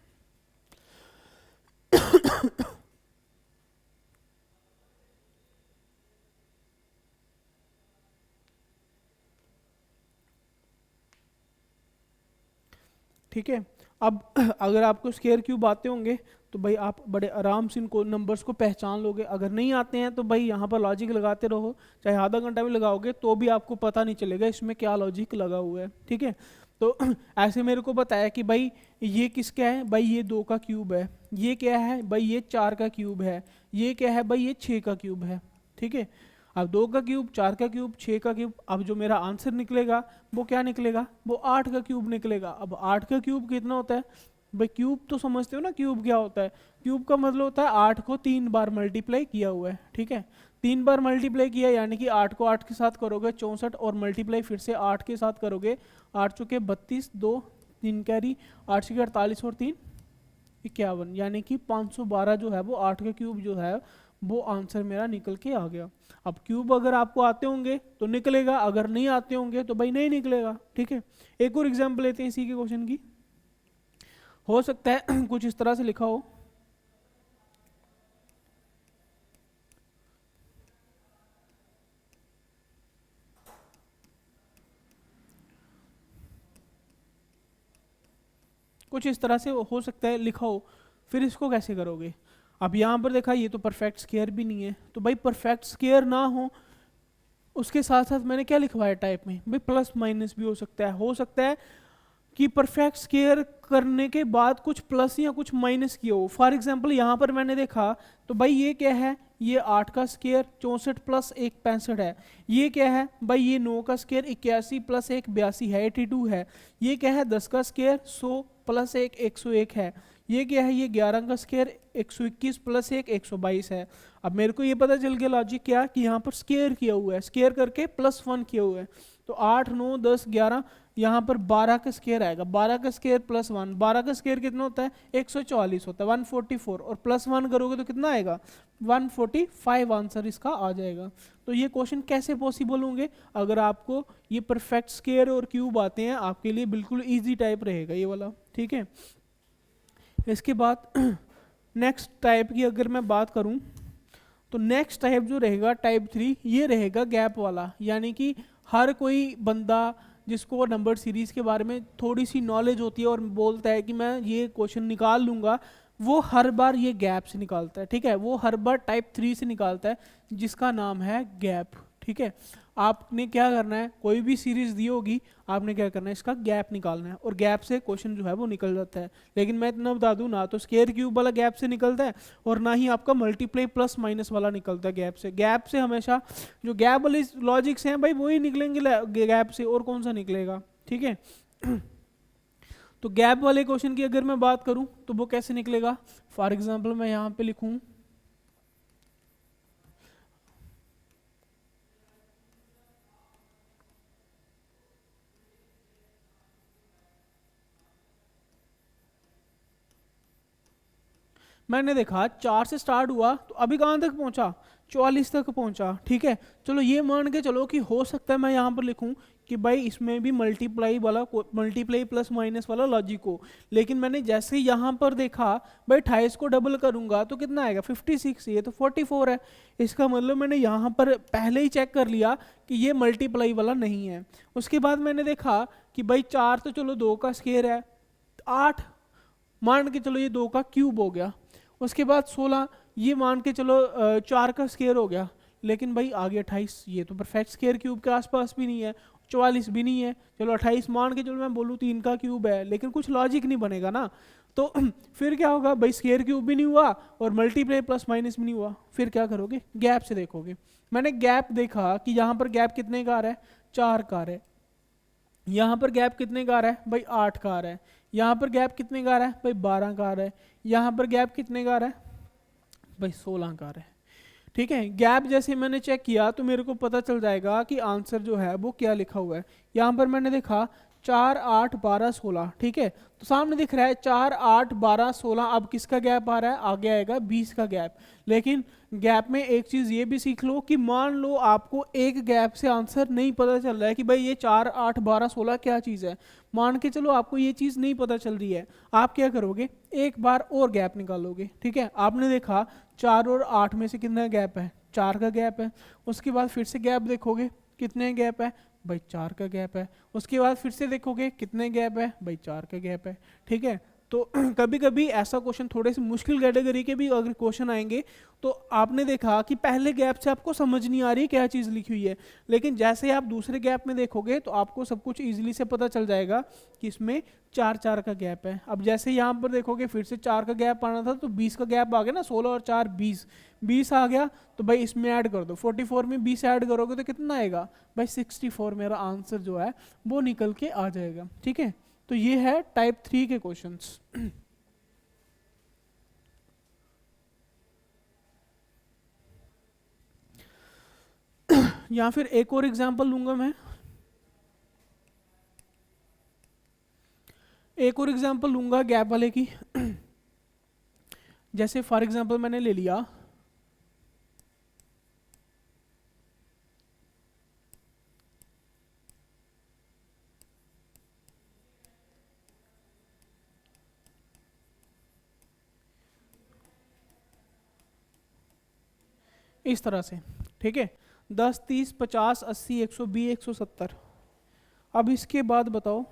ठीक है। अब अगर आपको स्क्वायर क्यूब आते होंगे तो भाई आप बड़े आराम से इनको नंबर्स को पहचान लोगे। अगर नहीं आते हैं तो भाई यहाँ पर लॉजिक लगाते रहो, चाहे आधा घंटा भी लगाओगे तो भी आपको पता नहीं चलेगा इसमें क्या लॉजिक लगा हुआ है, ठीक है। तो ऐसे मेरे को बताया कि भाई ये किसका है, भाई ये 2 का क्यूब है, ये क्या है भाई ये 4 का क्यूब है, ये क्या है भाई ये 6 का क्यूब है, ठीक है। अब 2 का क्यूब, 4 का क्यूब, 6 का क्यूब, अब जो मेरा आंसर निकलेगा वो क्या निकलेगा, वो 8 का क्यूब निकलेगा। अब 8 का क्यूब कितना होता है भाई, क्यूब तो समझते हो ना, क्यूब क्या होता है, क्यूब का मतलब होता है 8 को 3 बार मल्टीप्लाई किया हुआ है, ठीक है। 3 बार मल्टीप्लाई किया यानी कि 8 को 8 के साथ करोगे 64 और मल्टीप्लाई फिर से 8 के साथ करोगे, 8 चुके 32, 2 3 कैरी, 8 चुके 48 और 3 51, यानी कि 512 जो है वो 8 का क्यूब जो है वो आंसर मेरा निकल के आ गया। अब क्यूब अगर आपको आते होंगे तो निकलेगा, अगर नहीं आते होंगे तो भाई नहीं निकलेगा, ठीक है। एक और एग्जांपल लेते हैं इसी के क्वेश्चन की। हो सकता है कुछ इस तरह से लिखा हो, कुछ इस तरह से हो सकता है लिखा हो, फिर इसको कैसे करोगे। अब यहाँ पर देखा ये तो परफेक्ट स्क्वायर भी नहीं है, तो भाई परफेक्ट स्क्वायर ना हो उसके साथ साथ मैंने क्या लिखवाया टाइप में, भाई प्लस माइनस भी हो सकता है कि परफेक्ट स्क्वायर करने के बाद कुछ प्लस या कुछ माइनस किया हो। फॉर एग्जांपल यहाँ पर मैंने देखा तो भाई ये क्या है, ये 8 का स्क्वायर 64 प्लस 1 65 है। ये क्या है भाई, ये 9 का स्क्वायर 81 प्लस 1 82 है 82 है। ये क्या है 10 का स्क्वायर 100 प्लस 1 101 है। ये क्या है, ये 11 का स्क्वायर 121 प्लस 1 122 है। अब मेरे को ये पता चल गया लॉजिक क्या कि यहाँ पर स्क्वायर किया हुआ है, स्क्वायर करके +1 किया हुआ है, तो 8 9 10 11, यहाँ पर 12 का स्क्वायर आएगा, 12 का स्क्वायर +1, 12 का स्क्वायर कितना होता है 144 होता है, 144 और +1 करोगे तो कितना आएगा 145 आंसर इसका आ जाएगा। तो ये क्वेश्चन कैसे पॉसिबल होंगे, अगर आपको ये परफेक्ट स्क्वायर और क्यूब आते हैं आपके लिए बिल्कुल ईजी टाइप रहेगा ये वाला, ठीक है। इसके बाद नेक्स्ट टाइप की अगर मैं बात करूं तो नेक्स्ट टाइप जो रहेगा टाइप 3, ये रहेगा गैप वाला। यानी कि हर कोई बंदा जिसको नंबर सीरीज के बारे में थोड़ी सी नॉलेज होती है और बोलता है कि मैं ये क्वेश्चन निकाल लूँगा, वो हर बार ये गैप से निकालता है। ठीक है, वो हर बार टाइप 3 से निकालता है जिसका नाम है गैप। ठीक है, आपने क्या करना है, कोई भी सीरीज दी होगी, आपने क्या करना है, इसका गैप निकालना है और गैप से क्वेश्चन जो है वो निकल जाता है। लेकिन मैं इतना बता दूं, ना तो स्क्वायर क्यूब वाला गैप से निकलता है और ना ही आपका मल्टीप्लाई प्लस माइनस वाला निकलता है गैप से। गैप से हमेशा जो गैप वाले लॉजिक्स हैं भाई वही निकलेंगे गैप से, और कौन सा निकलेगा। ठीक है तो गैप वाले क्वेश्चन की अगर मैं बात करूं तो वो कैसे निकलेगा, फॉर एग्जाम्पल मैं यहाँ पे लिखूं मैंने देखा 4 से स्टार्ट हुआ तो अभी कहाँ तक पहुंचा, 44 तक पहुंचा। ठीक है, चलो ये मान के चलो कि हो सकता है मैं यहाँ पर लिखूं कि भाई इसमें भी मल्टीप्लाई वाला, मल्टीप्लाई प्लस माइनस वाला लॉजिक हो। लेकिन मैंने जैसे यहाँ पर देखा भाई 28 को डबल करूंगा तो कितना आएगा 56, ये तो 44 है। इसका मतलब मैंने यहाँ पर पहले ही चेक कर लिया कि ये मल्टीप्लाई वाला नहीं है। उसके बाद मैंने देखा कि भाई 4 तो चलो 2 का स्क्वायर है, 8 मान के चलो ये 2 का क्यूब हो गया। उसके बाद 16 ये मान के चलो 4 का स्क्वायर हो गया। लेकिन भाई आगे 28, ये तो परफेक्ट स्क्वायर क्यूब के आसपास भी नहीं है, 44 भी नहीं है। चलो 28 मान के चलो मैं बोलूँ 3 का क्यूब है, लेकिन कुछ लॉजिक नहीं बनेगा ना। तो फिर क्या होगा भाई, स्क्वायर क्यूब भी नहीं हुआ और मल्टीप्लाई प्लस माइनस भी नहीं हुआ। फिर क्या करोगे, गैप से देखोगे। मैंने गैप देखा कि यहाँ पर गैप कितने का आ रहा है, 4 का आ रहा है। यहाँ पर गैप कितने का आ रहा है भाई, 8 का आ रहा है। यहाँ पर गैप कितने का आ रहा है भाई, 12 का आ रहा है। यहाँ पर गैप कितने का आ रहा है भाई, 16 का आ रहा है। ठीक है, गैप जैसे मैंने चेक किया तो मेरे को पता चल जाएगा कि आंसर जो है वो क्या लिखा हुआ है। यहाँ पर मैंने देखा 4, 8, 12, 16। ठीक है, तो सामने दिख रहा है 4, 8, 12, 16। अब किसका गैप आ रहा है, आगे आएगा 20 का गैप। लेकिन गैप में एक चीज़ ये भी सीख लो कि मान लो आपको एक गैप से आंसर नहीं पता चल रहा है कि भाई ये 4, 8, 12, 16 क्या चीज़ है। मान के चलो आपको ये चीज़ नहीं पता चल रही है, आप क्या करोगे, एक बार और गैप निकालोगे। ठीक है, आपने देखा 4 और 8 में से कितना गैप है, 4 का गैप है। उसके बाद फिर से गैप देखोगे, कितने गैप है भाई, 4 का गैप है। उसके बाद फिर से देखोगे कितने गैप है भाई, 4 का गैप है। ठीक है, तो कभी कभी ऐसा क्वेश्चन, थोड़े से मुश्किल कैटेगरी के भी अगर क्वेश्चन आएंगे तो आपने देखा कि पहले गैप से आपको समझ नहीं आ रही क्या चीज़ लिखी हुई है, लेकिन जैसे आप दूसरे गैप में देखोगे तो आपको सब कुछ इजीली से पता चल जाएगा कि इसमें 4, 4 का गैप है। अब जैसे यहाँ पर देखोगे फिर से 4 का गैप आना था तो 20 का गैप आ गया ना, 16 और 4 20, 20 आ गया। तो भाई इसमें ऐड कर दो, 44 में 20 ऐड करोगे तो कितना आएगा भाई, 64 मेरा आंसर जो है वो निकल के आ जाएगा। ठीक है, तो ये है टाइप 3 के क्वेश्चंस। या फिर एक और एग्जांपल लूंगा मैं, एक और एग्जांपल लूंगा गैप वाले की। जैसे फॉर एग्जांपल मैंने ले लिया इस तरह से। ठीक है, 10, 30, 50, 80, 120, 170। अब इसके बाद बताओ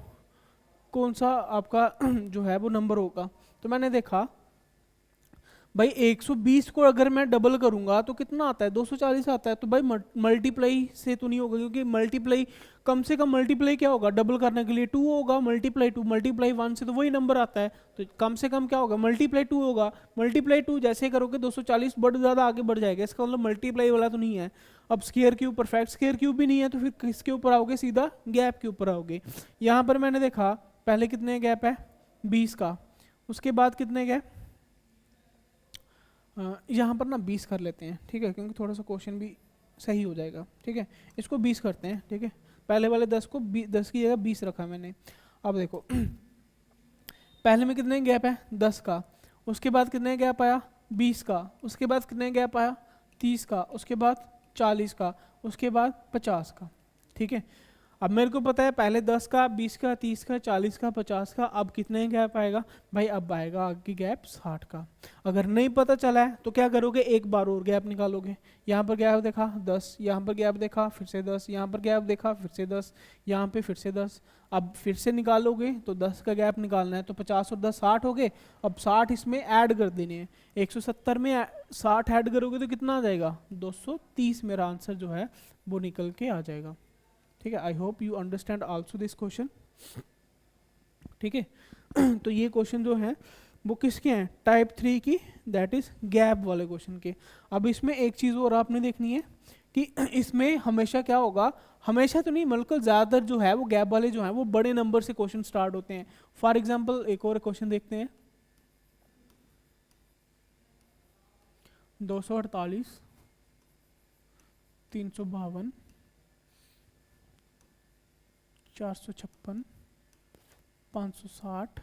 कौन सा आपका जो है वो नंबर होगा। तो मैंने देखा भाई 120 को अगर मैं डबल करूंगा तो कितना आता है, 240 आता है। तो भाई मल्टीप्लाई से तो नहीं होगा, क्योंकि मल्टीप्लाई कम से कम मल्टीप्लाई क्या होगा, डबल करने के लिए 2 होगा, मल्टीप्लाई 2, मल्टीप्लाई 1 से तो वही नंबर आता है। तो कम से कम क्या होगा, मल्टीप्लाई 2 होगा। मल्टीप्लाई 2 जैसे करोगे 240 बढ़ ज़्यादा आगे बढ़ जाएगा, इसका मतलब मल्टीप्लाई वाला तो नहीं है। अब square cube, perfect square cube भी नहीं है, तो फिर किसके ऊपर आओगे, सीधा गैप के ऊपर आओगे। यहाँ पर मैंने देखा पहले कितने गैप है, 20 का। उसके बाद कितने गैप, यहाँ पर ना 20 कर लेते हैं। ठीक है, क्योंकि थोड़ा सा क्वेश्चन भी सही हो जाएगा। ठीक है, इसको 20 करते हैं। ठीक है, पहले वाले 10 को 10 की जगह 20 रखा मैंने। अब देखो पहले में कितने गैप है, 10 का। उसके बाद कितने गैप आया, 20 का। उसके बाद कितने गैप आया, 30 का। उसके बाद 40 का। उसके बाद 50 का। ठीक है, अब मेरे को पता है पहले 10 का, 20 का, 30 का, 40 का, 50 का, अब कितने गैप आएगा भाई, अब आएगा आगे गैप 60 का। अगर नहीं पता चला है तो क्या करोगे, एक बार और गैप निकालोगे। यहाँ पर गैप देखा 10, यहाँ पर गैप देखा फिर से 10, यहाँ पर गैप देखा फिर से 10, यहाँ पे फिर से 10। अब फिर से निकालोगे तो 10 का गैप निकालना है, तो 50 और 10 60 हो गए। अब 60 इसमें ऐड कर देने हैं, 170 में 60 ऐड करोगे तो कितना आ जाएगा, 230 मेरा आंसर जो है वो निकल के आ जाएगा। ठीक है, I hope you understand also this question. ठीक है तो ये क्वेश्चन जो है वो किसके हैं, टाइप 3 की, दैट इज गैप वाले क्वेश्चन के। अब इसमें एक चीज़ और आपने देखनी है कि इसमें हमेशा क्या होगा, हमेशा तो नहीं बल्कि ज़्यादातर जो है वो गैप वाले जो हैं वो बड़े नंबर से क्वेश्चन स्टार्ट होते हैं। फॉर एग्जांपल एक और क्वेश्चन देखते हैं, 248, 352, 456, 560,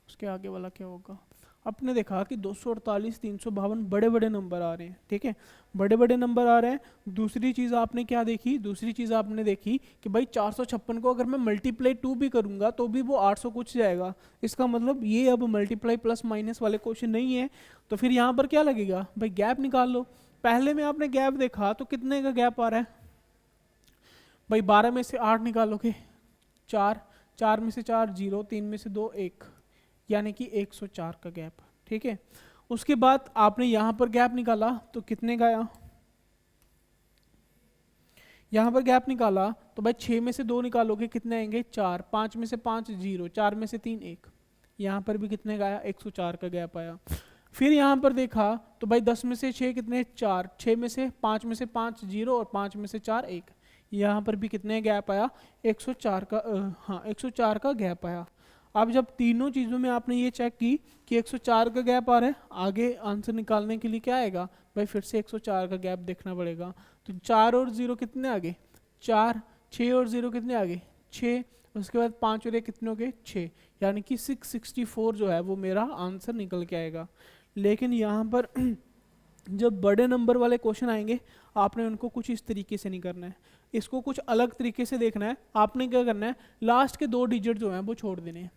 उसके आगे वाला क्या होगा। आपने देखा कि 248, 352 बड़े बड़े नंबर आ रहे हैं। ठीक है, बड़े बड़े नंबर आ रहे हैं। दूसरी चीज़ आपने क्या देखी, दूसरी चीज़ आपने देखी कि भाई 456 को अगर मैं मल्टीप्लाई 2 भी करूंगा तो भी वो 800 कुछ जाएगा। इसका मतलब ये अब मल्टीप्लाई प्लस माइनस वाले क्वेश्चन नहीं है। तो फिर यहाँ पर क्या लगेगा भाई, गैप निकाल लो। पहले में आपने गैप देखा तो कितने का गैप आ रहा है भाई, 12 में से 8 निकालोगे 4, 4 में से 4 0, 3 में से 2 1, यानी कि 104 का गैप। ठीक है, उसके बाद आपने यहां पर गैप निकाला तो कितने का आया, यहां पर गैप निकाला तो भाई 6 में से 2 निकालोगे कितने आएंगे 4, 5 में से 5 0, 4 में से 3 1, यहां पर भी कितने का आया 104 का गैप आया। फिर यहां पर देखा तो भाई 10 में से 6 कितने 4, 6 में से 5 0 और 5 में से 4 1, यहाँ पर भी कितने गैप आया 104 का, हाँ 104 का गैप आया। अब जब तीनों चीज़ों में आपने ये चेक की कि 104 का गैप आ रहा है, आगे आंसर निकालने के लिए क्या आएगा भाई, फिर से 104 का गैप देखना पड़ेगा। तो 4 और 0 कितने आगे 4, 6 और 0 कितने आगे 6, उसके बाद 5 और 1 कितने हो गए 6, यानी कि 664 जो है वो मेरा आंसर निकल के आएगा। लेकिन यहाँ पर जब बड़े नंबर वाले क्वेश्चन आएंगे आपने उनको कुछ इस तरीके से नहीं करना है, इसको कुछ अलग तरीके से देखना है। आपने क्या करना है, लास्ट के 2 डिजिट जो हैं वो छोड़ देने हैं,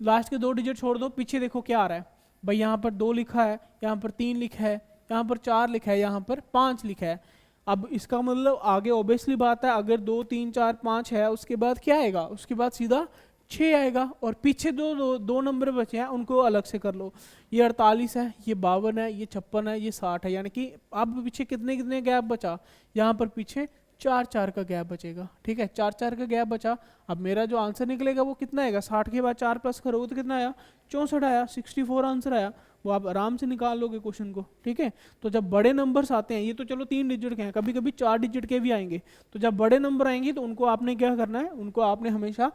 लास्ट के 2 डिजिट छोड़ दो। पीछे देखो क्या आ रहा है भाई, यहाँ पर 2 लिखा है, यहाँ पर 3 लिखा है, यहाँ पर 4 लिखा है, यहाँ पर 5 लिखा है। अब इसका मतलब आगे ऑब्वियसली बात है, अगर 2 3 4 5 है उसके बाद क्या आएगा, उसके बाद सीधा 6 आएगा। और पीछे दो नंबर बचे हैं उनको अलग से कर लो, ये 48 है, ये 52 है, ये 56 है, ये 60 है, यानी कि अब पीछे कितने कितने गैप बचा, यहाँ पर पीछे 4 4 का गैप बचेगा। ठीक है, 4 4 का गैप बचा। अब मेरा जो आंसर निकलेगा वो कितना आएगा, 60 के बाद 4 प्लस करोगे तो कितना आया 64 आया, 64 आंसर आया। वो आप आराम से निकाल लोगे क्वेश्चन को। ठीक है, तो जब बड़े नंबर्स आते हैं, ये तो चलो 3 डिजिट के हैं, कभी कभी 4 डिजिट के भी आएंगे, तो जब बड़े नंबर आएंगे तो उनको आपने क्या करना है, उनको आपने हमेशा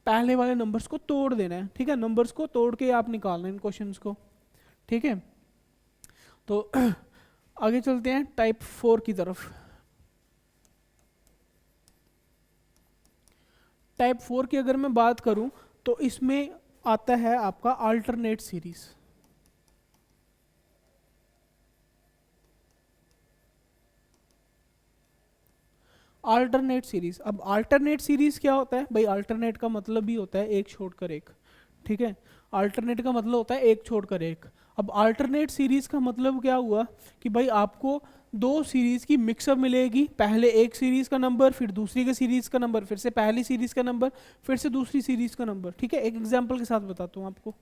पहले वाले नंबर्स को तोड़ देना है। ठीक है, नंबर्स को तोड़ के आप निकालना है इन क्वेश्चंस को। ठीक है, तो आगे चलते हैं टाइप 4 की तरफ। टाइप 4 की अगर मैं बात करूं तो इसमें आता है आपका अल्टरनेट सीरीज। अल्टरनेट सीरीज, अब अल्टरनेट सीरीज क्या होता है भाई, अल्टरनेट का मतलब भी होता है एक छोड़कर एक। ठीक है, अल्टरनेट का मतलब होता है एक छोड़कर एक। अब अल्टरनेट सीरीज का मतलब क्या हुआ कि भाई आपको 2 सीरीज की मिक्सअप मिलेगी, पहले एक सीरीज का नंबर, फिर दूसरी के सीरीज का नंबर, फिर से पहली सीरीज का नंबर, फिर से दूसरी सीरीज का नंबर। ठीक है, एक एग्जांपल के साथ बताता हूँ आपको।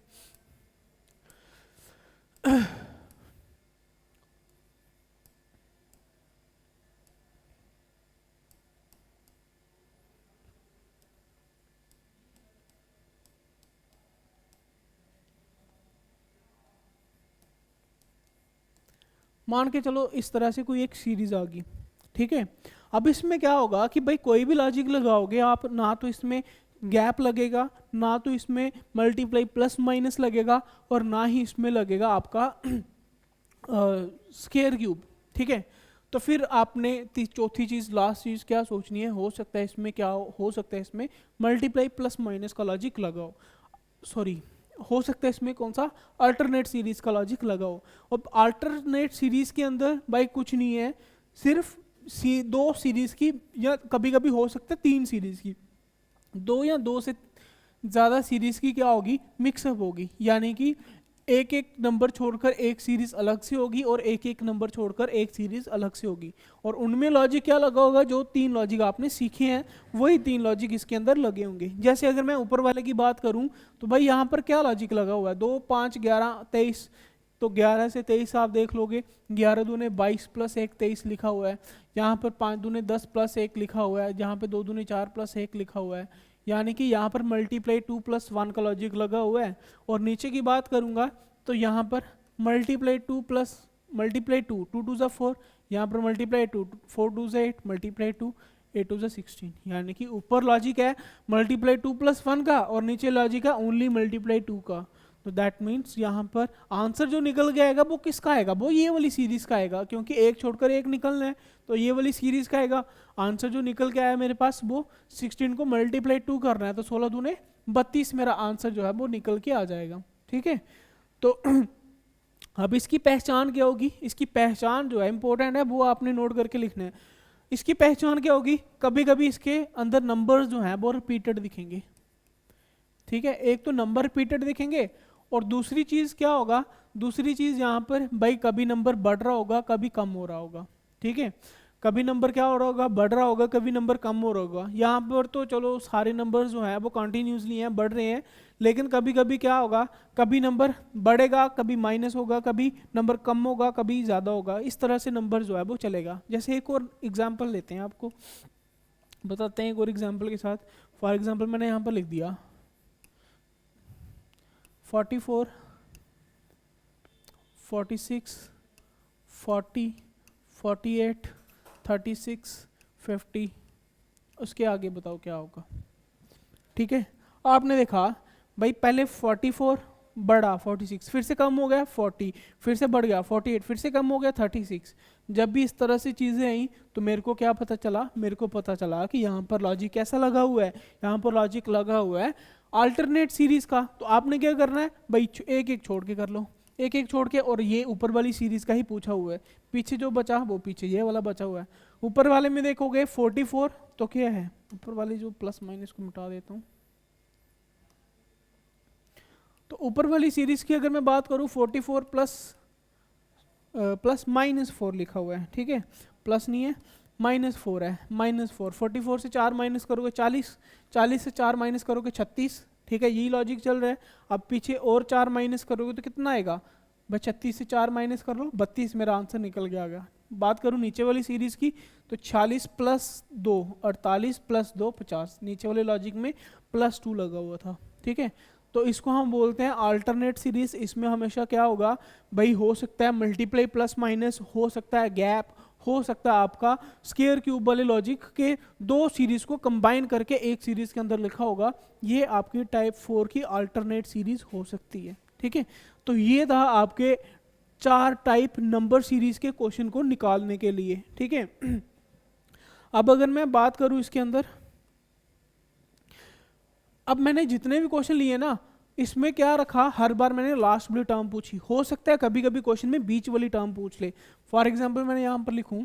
मान के चलो इस तरह से कोई एक सीरीज आ गई। ठीक है, अब इसमें क्या होगा कि भाई कोई भी लॉजिक लगाओगे आप, ना तो इसमें गैप लगेगा, ना तो इसमें मल्टीप्लाई प्लस माइनस लगेगा, और ना ही इसमें लगेगा आपका स्क्वायर क्यूब। ठीक है, तो फिर आपने चौथी चीज़ लास्ट चीज़ क्या सोचनी है, हो सकता है इसमें क्या हो सकता है इसमें मल्टीप्लाई प्लस माइनस का लॉजिक लगाओ, सॉरी हो सकता है इसमें कौन सा अल्टरनेट सीरीज का लॉजिक लगाओ। अब अल्टरनेट सीरीज के अंदर भाई कुछ नहीं है, सिर्फ दो सीरीज की, या कभी कभी हो सकता है 3 सीरीज की, 2 या 2 से ज़्यादा सीरीज की क्या होगी, मिक्सअप होगी। यानी कि एक एक नंबर छोड़कर एक सीरीज अलग से होगी और एक एक नंबर छोड़कर एक सीरीज अलग से होगी, और उनमें लॉजिक क्या लगा होगा, जो 3 लॉजिक आपने सीखे हैं वही 3 लॉजिक इसके अंदर लगे होंगे। जैसे अगर मैं ऊपर वाले की बात करूं तो भाई यहाँ पर क्या लॉजिक लगा हुआ है, 2 5 11 23, तो 11 से 23 आप देख लोगे, 11 दूने 22 प्लस 1 23 लिखा हुआ है। यहाँ पर 5 दूने 10 प्लस 1 लिखा हुआ है, जहाँ पे 2 दूने 4 प्लस 1 लिखा हुआ है। यानी कि यहाँ पर मल्टीप्लाई 2 प्लस 1 का लॉजिक लगा हुआ है। और नीचे की बात करूँगा तो यहाँ पर मल्टीप्लाई 2 प्लस मल्टीप्लाई 2, 2 2 ज़ा 4, यहाँ पर मल्टीप्लाई 2, 4 2 ज़ा 8, मल्टीप्लाई 2, 8 2 ज़ा 16। यानी कि ऊपर लॉजिक है मल्टीप्लाई 2 प्लस 1 का और नीचे लॉजिक है ओनली मल्टीप्लाई 2 का। तो दैट मीन्स यहाँ पर आंसर जो निकल के आएगा वो किसका आएगा, वो ये वाली सीरीज का आएगा, क्योंकि एक छोड़कर एक निकलना है तो ये वाली सीरीज का आएगा। आंसर जो निकल के आया मेरे पास वो 16 को मल्टीप्लाई 2 करना है, तो 16 दूने 32 मेरा आंसर जो है वो निकल के आ जाएगा। ठीक है, तो अब इसकी पहचान क्या होगी, इसकी पहचान जो है इंपॉर्टेंट है, वो आपने नोट करके लिखना है। इसकी पहचान क्या होगी, कभी कभी इसके अंदर नंबर्स जो हैं वो रिपीटेड दिखेंगे। ठीक है, एक तो नंबर रिपीटेड दिखेंगे, और दूसरी चीज क्या होगा, दूसरी चीज यहाँ पर भाई कभी नंबर बढ़ रहा होगा कभी कम हो रहा होगा। ठीक है, कभी नंबर क्या हो रहा होगा, बढ़ रहा होगा, कभी नंबर कम हो रहा होगा। यहाँ पर तो चलो सारे नंबर्स जो हैं वो कंटिन्यूसली हैं, बढ़ रहे हैं, लेकिन कभी कभी क्या होगा, कभी नंबर बढ़ेगा, कभी माइनस होगा, कभी नंबर कम होगा, कभी ज़्यादा होगा। इस तरह से नंबर जो है वो चलेगा। जैसे एक और एग्जाम्पल लेते हैं, आपको बताते हैं एक और एग्जाम्पल के साथ। फॉर एग्जाम्पल मैंने यहाँ पर लिख दिया 44 46 40 48 36 50, उसके आगे बताओ क्या होगा। ठीक है, आपने देखा भाई पहले 44 बढ़ा 46, फिर से कम हो गया 40, फिर से बढ़ गया 48, फिर से कम हो गया 36। जब भी इस तरह से चीज़ें आई तो मेरे को क्या पता चला, मेरे को पता चला कि यहाँ पर लॉजिक कैसा लगा हुआ है, यहाँ पर लॉजिक लगा हुआ है अल्टरनेट सीरीज का। तो आपने क्या करना है भाई, एक एक छोड़ के कर लो, एक एक छोड़ के, और ये ऊपर वाली सीरीज का ही पूछा हुआ है, पीछे जो बचा वो पीछे ये वाला बचा हुआ है। ऊपर वाले में देखोगे 44, तो क्या है ऊपर वाले जो प्लस माइनस को मिटा देता हूँ, तो ऊपर वाली सीरीज की अगर मैं बात करूँ 44 प्लस माइनस 4 लिखा हुआ है। ठीक है, प्लस नहीं है, -4 है, -4, 44 से 4 माइनस करोगे 40, 40 से 4 माइनस करोगे 36। ठीक है, यही लॉजिक चल रहा है। अब पीछे और 4 माइनस करोगे तो कितना आएगा भाई, 36 से 4 माइनस कर लो 32, मेरा आंसर निकल गया आएगा। बात करूँ नीचे वाली सीरीज की तो 46 प्लस 2 48 प्लस 2 50, नीचे वाले लॉजिक में +2 लगा हुआ था। ठीक है, तो इसको हम बोलते हैं अल्टरनेट सीरीज। इसमें हमेशा क्या होगा भाई, हो सकता है मल्टीप्लाई प्लस माइनस, हो सकता है गैप, हो सकता है आपका स्क्वायर क्यूब वाले लॉजिक के 2 सीरीज को कंबाइन करके एक सीरीज के अंदर लिखा होगा। ये आपकी टाइप 4 की अल्टरनेट सीरीज हो सकती है। ठीक है, तो ये था आपके 4 टाइप नंबर सीरीज के क्वेश्चन को निकालने के लिए। ठीक है, अब अगर मैं बात करूं इसके अंदर, अब मैंने जितने भी क्वेश्चन लिए ना, इसमें क्या रखा, हर बार मैंने लास्ट वाली टर्म पूछी। हो सकता है कभी कभी क्वेश्चन में बीच वाली टर्म पूछ ले। फॉर एग्जांपल मैंने यहां पर लिखूं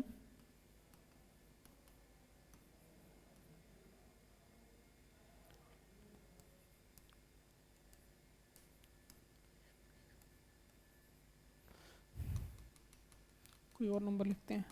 कोई और नंबर लिखते हैं,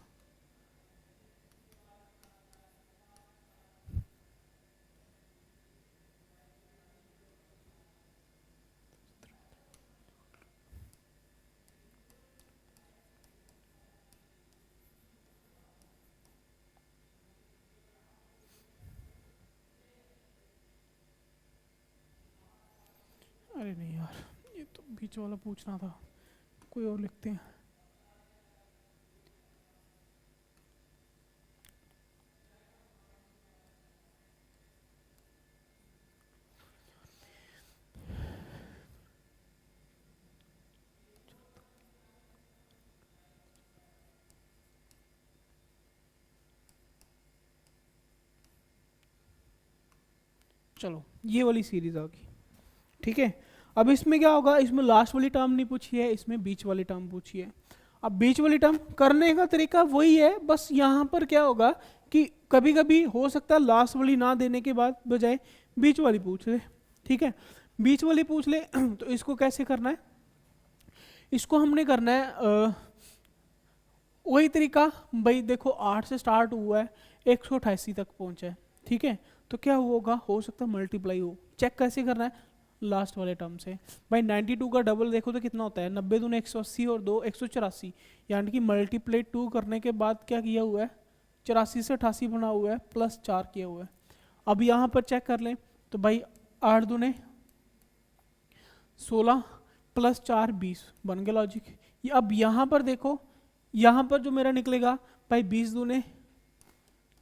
अरे नहीं यार, ये तो बीच वाला पूछना था, कोई और लिखते हैं। चलो ये वाली सीरीज आ गई। ठीक है, अब इसमें क्या होगा, इसमें लास्ट वाली टर्म नहीं पूछी है, इसमें बीच वाली टर्म पूछी है। अब बीच वाली टर्म करने का तरीका वही है, बस यहाँ पर क्या होगा कि कभी कभी हो सकता है लास्ट वाली ना देने के बाद बजाय बीच वाली पूछ ले, ठीक है, बीच वाली पूछ ले। तो इसको कैसे करना है, इसको हमने करना है वही तरीका, भाई देखो 8 से स्टार्ट हुआ है 188 तक पहुंचा है, ठीक है, तो क्या होगा, हो सकता है मल्टीप्लाई हो। चेक कैसे करना है, लास्ट वाले टर्म से। भाई 92 का डबल देखो तो कितना होता है, 90 दूने 180 और 2 184, यानी कि मल्टीप्लाई 2 करने के बाद क्या किया हुआ है, 84 से 88 बना हुआ है, प्लस 4 किया हुआ है। अब यहाँ पर चेक कर लें तो भाई 8 दूने 16 प्लस 4 20 बन गया लॉजिक। अब यहाँ पर देखो, यहाँ पर जो मेरा निकलेगा भाई 20 दूने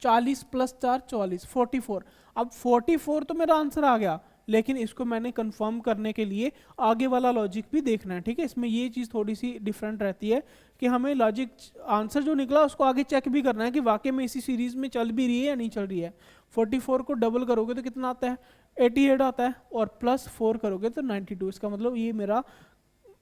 40 प्लस 4 44 44। अब 44 तो मेरा आंसर आ गया, लेकिन इसको मैंने कंफर्म करने के लिए आगे वाला लॉजिक भी देखना है, ठीक है। इसमें ये चीज़ थोड़ी सी डिफरेंट रहती है कि हमें लॉजिक आंसर जो निकला उसको आगे चेक भी करना है कि वाकई में इसी सीरीज में चल भी रही है या नहीं चल रही है। 44 को डबल करोगे तो कितना आता है, 88 आता है, और प्लस 4 करोगे तो 92। इसका मतलब ये मेरा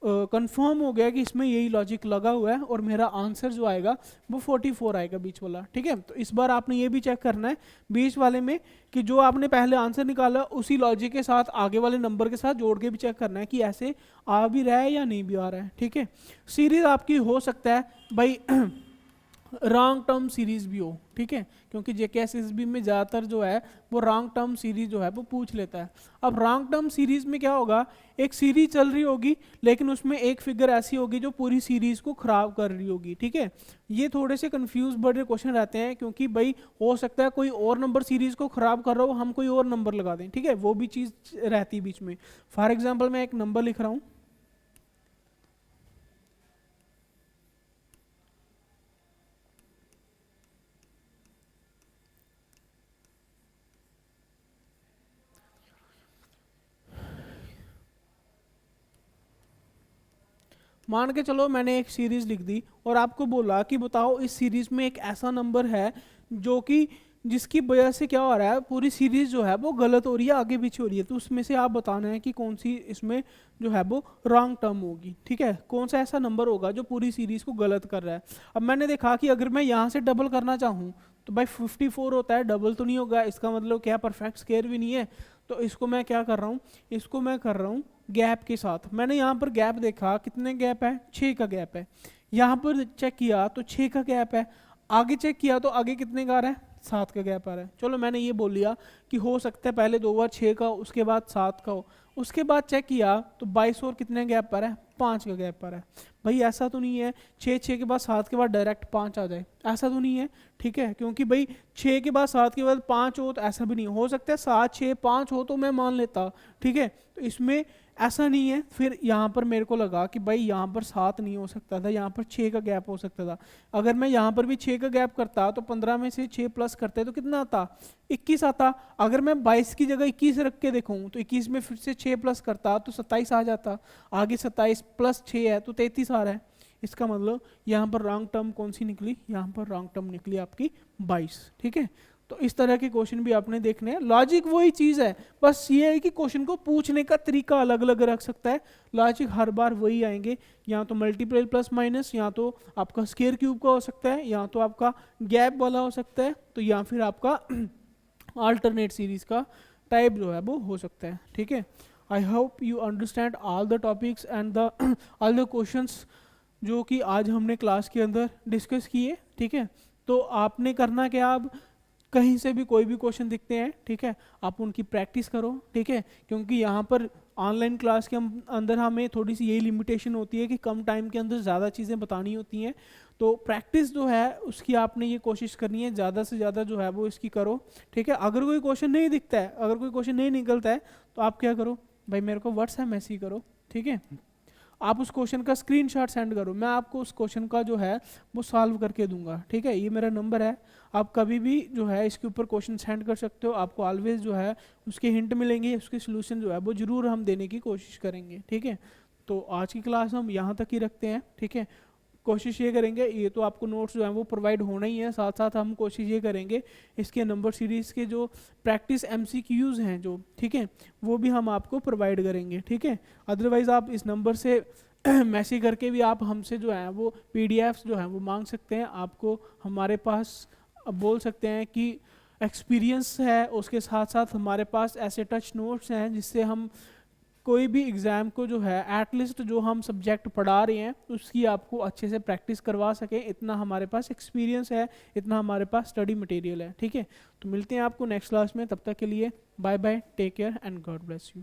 कंफर्म हो गया कि इसमें यही लॉजिक लगा हुआ है और मेरा आंसर जो आएगा वो 44 आएगा बीच वाला, ठीक है। तो इस बार आपने ये भी चेक करना है बीच वाले में कि जो आपने पहले आंसर निकाला उसी लॉजिक के साथ आगे वाले नंबर के साथ जोड़ के भी चेक करना है कि ऐसे आ भी रहा है या नहीं भी आ रहा है, ठीक है। सीरीज आपकी हो सकता है भाई रॉन्ग टर्म सीरीज भी हो, ठीक है, क्योंकि जेकेएसएसबी में ज़्यादातर जो है वो रॉन्ग टर्म सीरीज जो है वो पूछ लेता है। अब रॉन्ग टर्म सीरीज में क्या होगा, एक सीरीज चल रही होगी लेकिन उसमें एक फिगर ऐसी होगी जो पूरी सीरीज को खराब कर रही होगी, ठीक है। ये थोड़े से कंफ्यूज बड़े क्वेश्चन रहते हैं, क्योंकि भाई हो सकता है कोई और नंबर सीरीज को खराब कर रहा हो, हम कोई और नंबर लगा दें, ठीक है, वो भी चीज़ रहती है बीच में। फॉर एग्जाम्पल मैं एक नंबर लिख रहा हूँ, मान के चलो मैंने एक सीरीज लिख दी और आपको बोला कि बताओ इस सीरीज में एक ऐसा नंबर है जो कि जिसकी वजह से क्या हो रहा है, पूरी सीरीज जो है वो गलत हो रही है, आगे पीछे हो रही है। तो उसमें से आप बताना है कि कौन सी इसमें जो है वो रॉन्ग टर्म होगी, ठीक है, कौन सा ऐसा नंबर होगा जो पूरी सीरीज को गलत कर रहा है। अब मैंने देखा कि अगर मैं यहाँ से डबल करना चाहूँ तो भाई 54 होता है, डबल तो नहीं होगा, इसका मतलब क्या परफेक्ट स्क्वायर भी नहीं है। तो इसको मैं क्या कर रहा हूँ, इसको मैं कर रहा हूँ गैप के साथ। मैंने यहाँ पर गैप देखा, कितने गैप है, 6 का गैप है। यहाँ पर चेक किया तो 6 का गैप है, आगे चेक किया तो आगे कितने का आ रहा है, 7 का गैप आ रहा है। चलो मैंने ये बोल लिया कि हो सकता है पहले 2 बार 6 का उसके बाद 7 का हो। उसके बाद चेक किया तो 22 और कितने गैप पर है, 5 का गैप पर है। भाई ऐसा तो नहीं है 6 के बाद 7 के बाद डायरेक्ट 5 आ जाए, ऐसा तो नहीं है, ठीक है, क्योंकि भाई 6 के बाद 7 के बाद 5 हो तो ऐसा भी नहीं हो सकता है, 7 6 5 हो तो मैं मान लेता, ठीक है। तो इसमें ऐसा नहीं है। फिर यहाँ पर मेरे को लगा कि भाई यहाँ पर 7 नहीं हो सकता था, यहाँ पर 6 का गैप हो सकता था। अगर मैं यहाँ पर भी 6 का गैप करता तो 15 में से 6 प्लस करते तो कितना आता, 21 आता। अगर मैं 22 की जगह 21 रख के देखूँ तो 21 में फिर से 6 प्लस करता तो 27 आ जाता, आगे 27 प्लस 6 है तो 33 आ रहा है। इसका मतलब यहाँ पर रॉन्ग टर्म कौन सी निकली, यहाँ पर रॉन्ग टर्म निकली आपकी 22, ठीक है। तो इस तरह के क्वेश्चन भी आपने देखने हैं। लॉजिक वही चीज़ है, बस ये है कि क्वेश्चन को पूछने का तरीका अलग अलग रख सकता है। लॉजिक हर बार वही आएंगे, या तो मल्टीप्लाई प्लस माइनस, या तो आपका स्क्वायर क्यूब का हो सकता है, या तो आपका गैप वाला हो सकता है, तो या फिर आपका अल्टरनेट सीरीज का टाइप जो है वो हो सकता है, ठीक है। I hope you understand all the topics and the all the questions जो कि आज हमने क्लास के अंदर डिस्कस किए, ठीक है। तो आपने करना क्या, आप कहीं से भी कोई भी क्वेश्चन दिखते हैं, ठीक है, आप उनकी प्रैक्टिस करो, ठीक है, क्योंकि यहाँ पर ऑनलाइन क्लास के अंदर हमें थोड़ी सी यही लिमिटेशन होती है कि कम टाइम के अंदर ज़्यादा चीज़ें बतानी होती हैं। तो प्रैक्टिस जो है उसकी आपने ये कोशिश करनी है, ज़्यादा से ज़्यादा जो है वो इसकी करो, ठीक है। अगर कोई क्वेश्चन नहीं दिखता है, अगर कोई क्वेश्चन नहीं निकलता है तो आप क्या करो, भाई मेरे को व्हाट्सएप मैसेज करो, ठीक है, आप उस क्वेश्चन का स्क्रीनशॉट सेंड करो, मैं आपको उस क्वेश्चन का जो है वो सॉल्व करके दूंगा, ठीक है। ये मेरा नंबर है, आप कभी भी जो है इसके ऊपर क्वेश्चन सेंड कर सकते हो, आपको ऑलवेज जो है उसके हिंट मिलेंगे, उसके सोल्यूशन जो है वो ज़रूर हम देने की कोशिश करेंगे, ठीक है। तो आज की क्लास हम यहाँ तक ही रखते हैं, ठीक है। कोशिश ये करेंगे, ये तो आपको नोट्स जो है वो प्रोवाइड होना ही है, साथ साथ हम कोशिश ये करेंगे इसके नंबर सीरीज़ के जो प्रैक्टिस MCQs हैं जो, ठीक है, वो भी हम आपको प्रोवाइड करेंगे, ठीक है। अदरवाइज़ आप इस नंबर से मैसेज करके भी आप हमसे जो है वो पीडीएफ्स जो है वो मांग सकते हैं। आपको हमारे पास बोल सकते हैं कि एक्सपीरियंस है, उसके साथ साथ हमारे पास ऐसे टच नोट्स हैं जिससे हम कोई भी एग्ज़ाम को जो है एटलीस्ट जो हम सब्जेक्ट पढ़ा रहे हैं उसकी आपको अच्छे से प्रैक्टिस करवा सकें, इतना हमारे पास एक्सपीरियंस है, इतना हमारे पास स्टडी मटेरियल है। ठीक है, तो मिलते हैं आपको नेक्स्ट क्लास में, तब तक के लिए bye bye, take care and God bless you.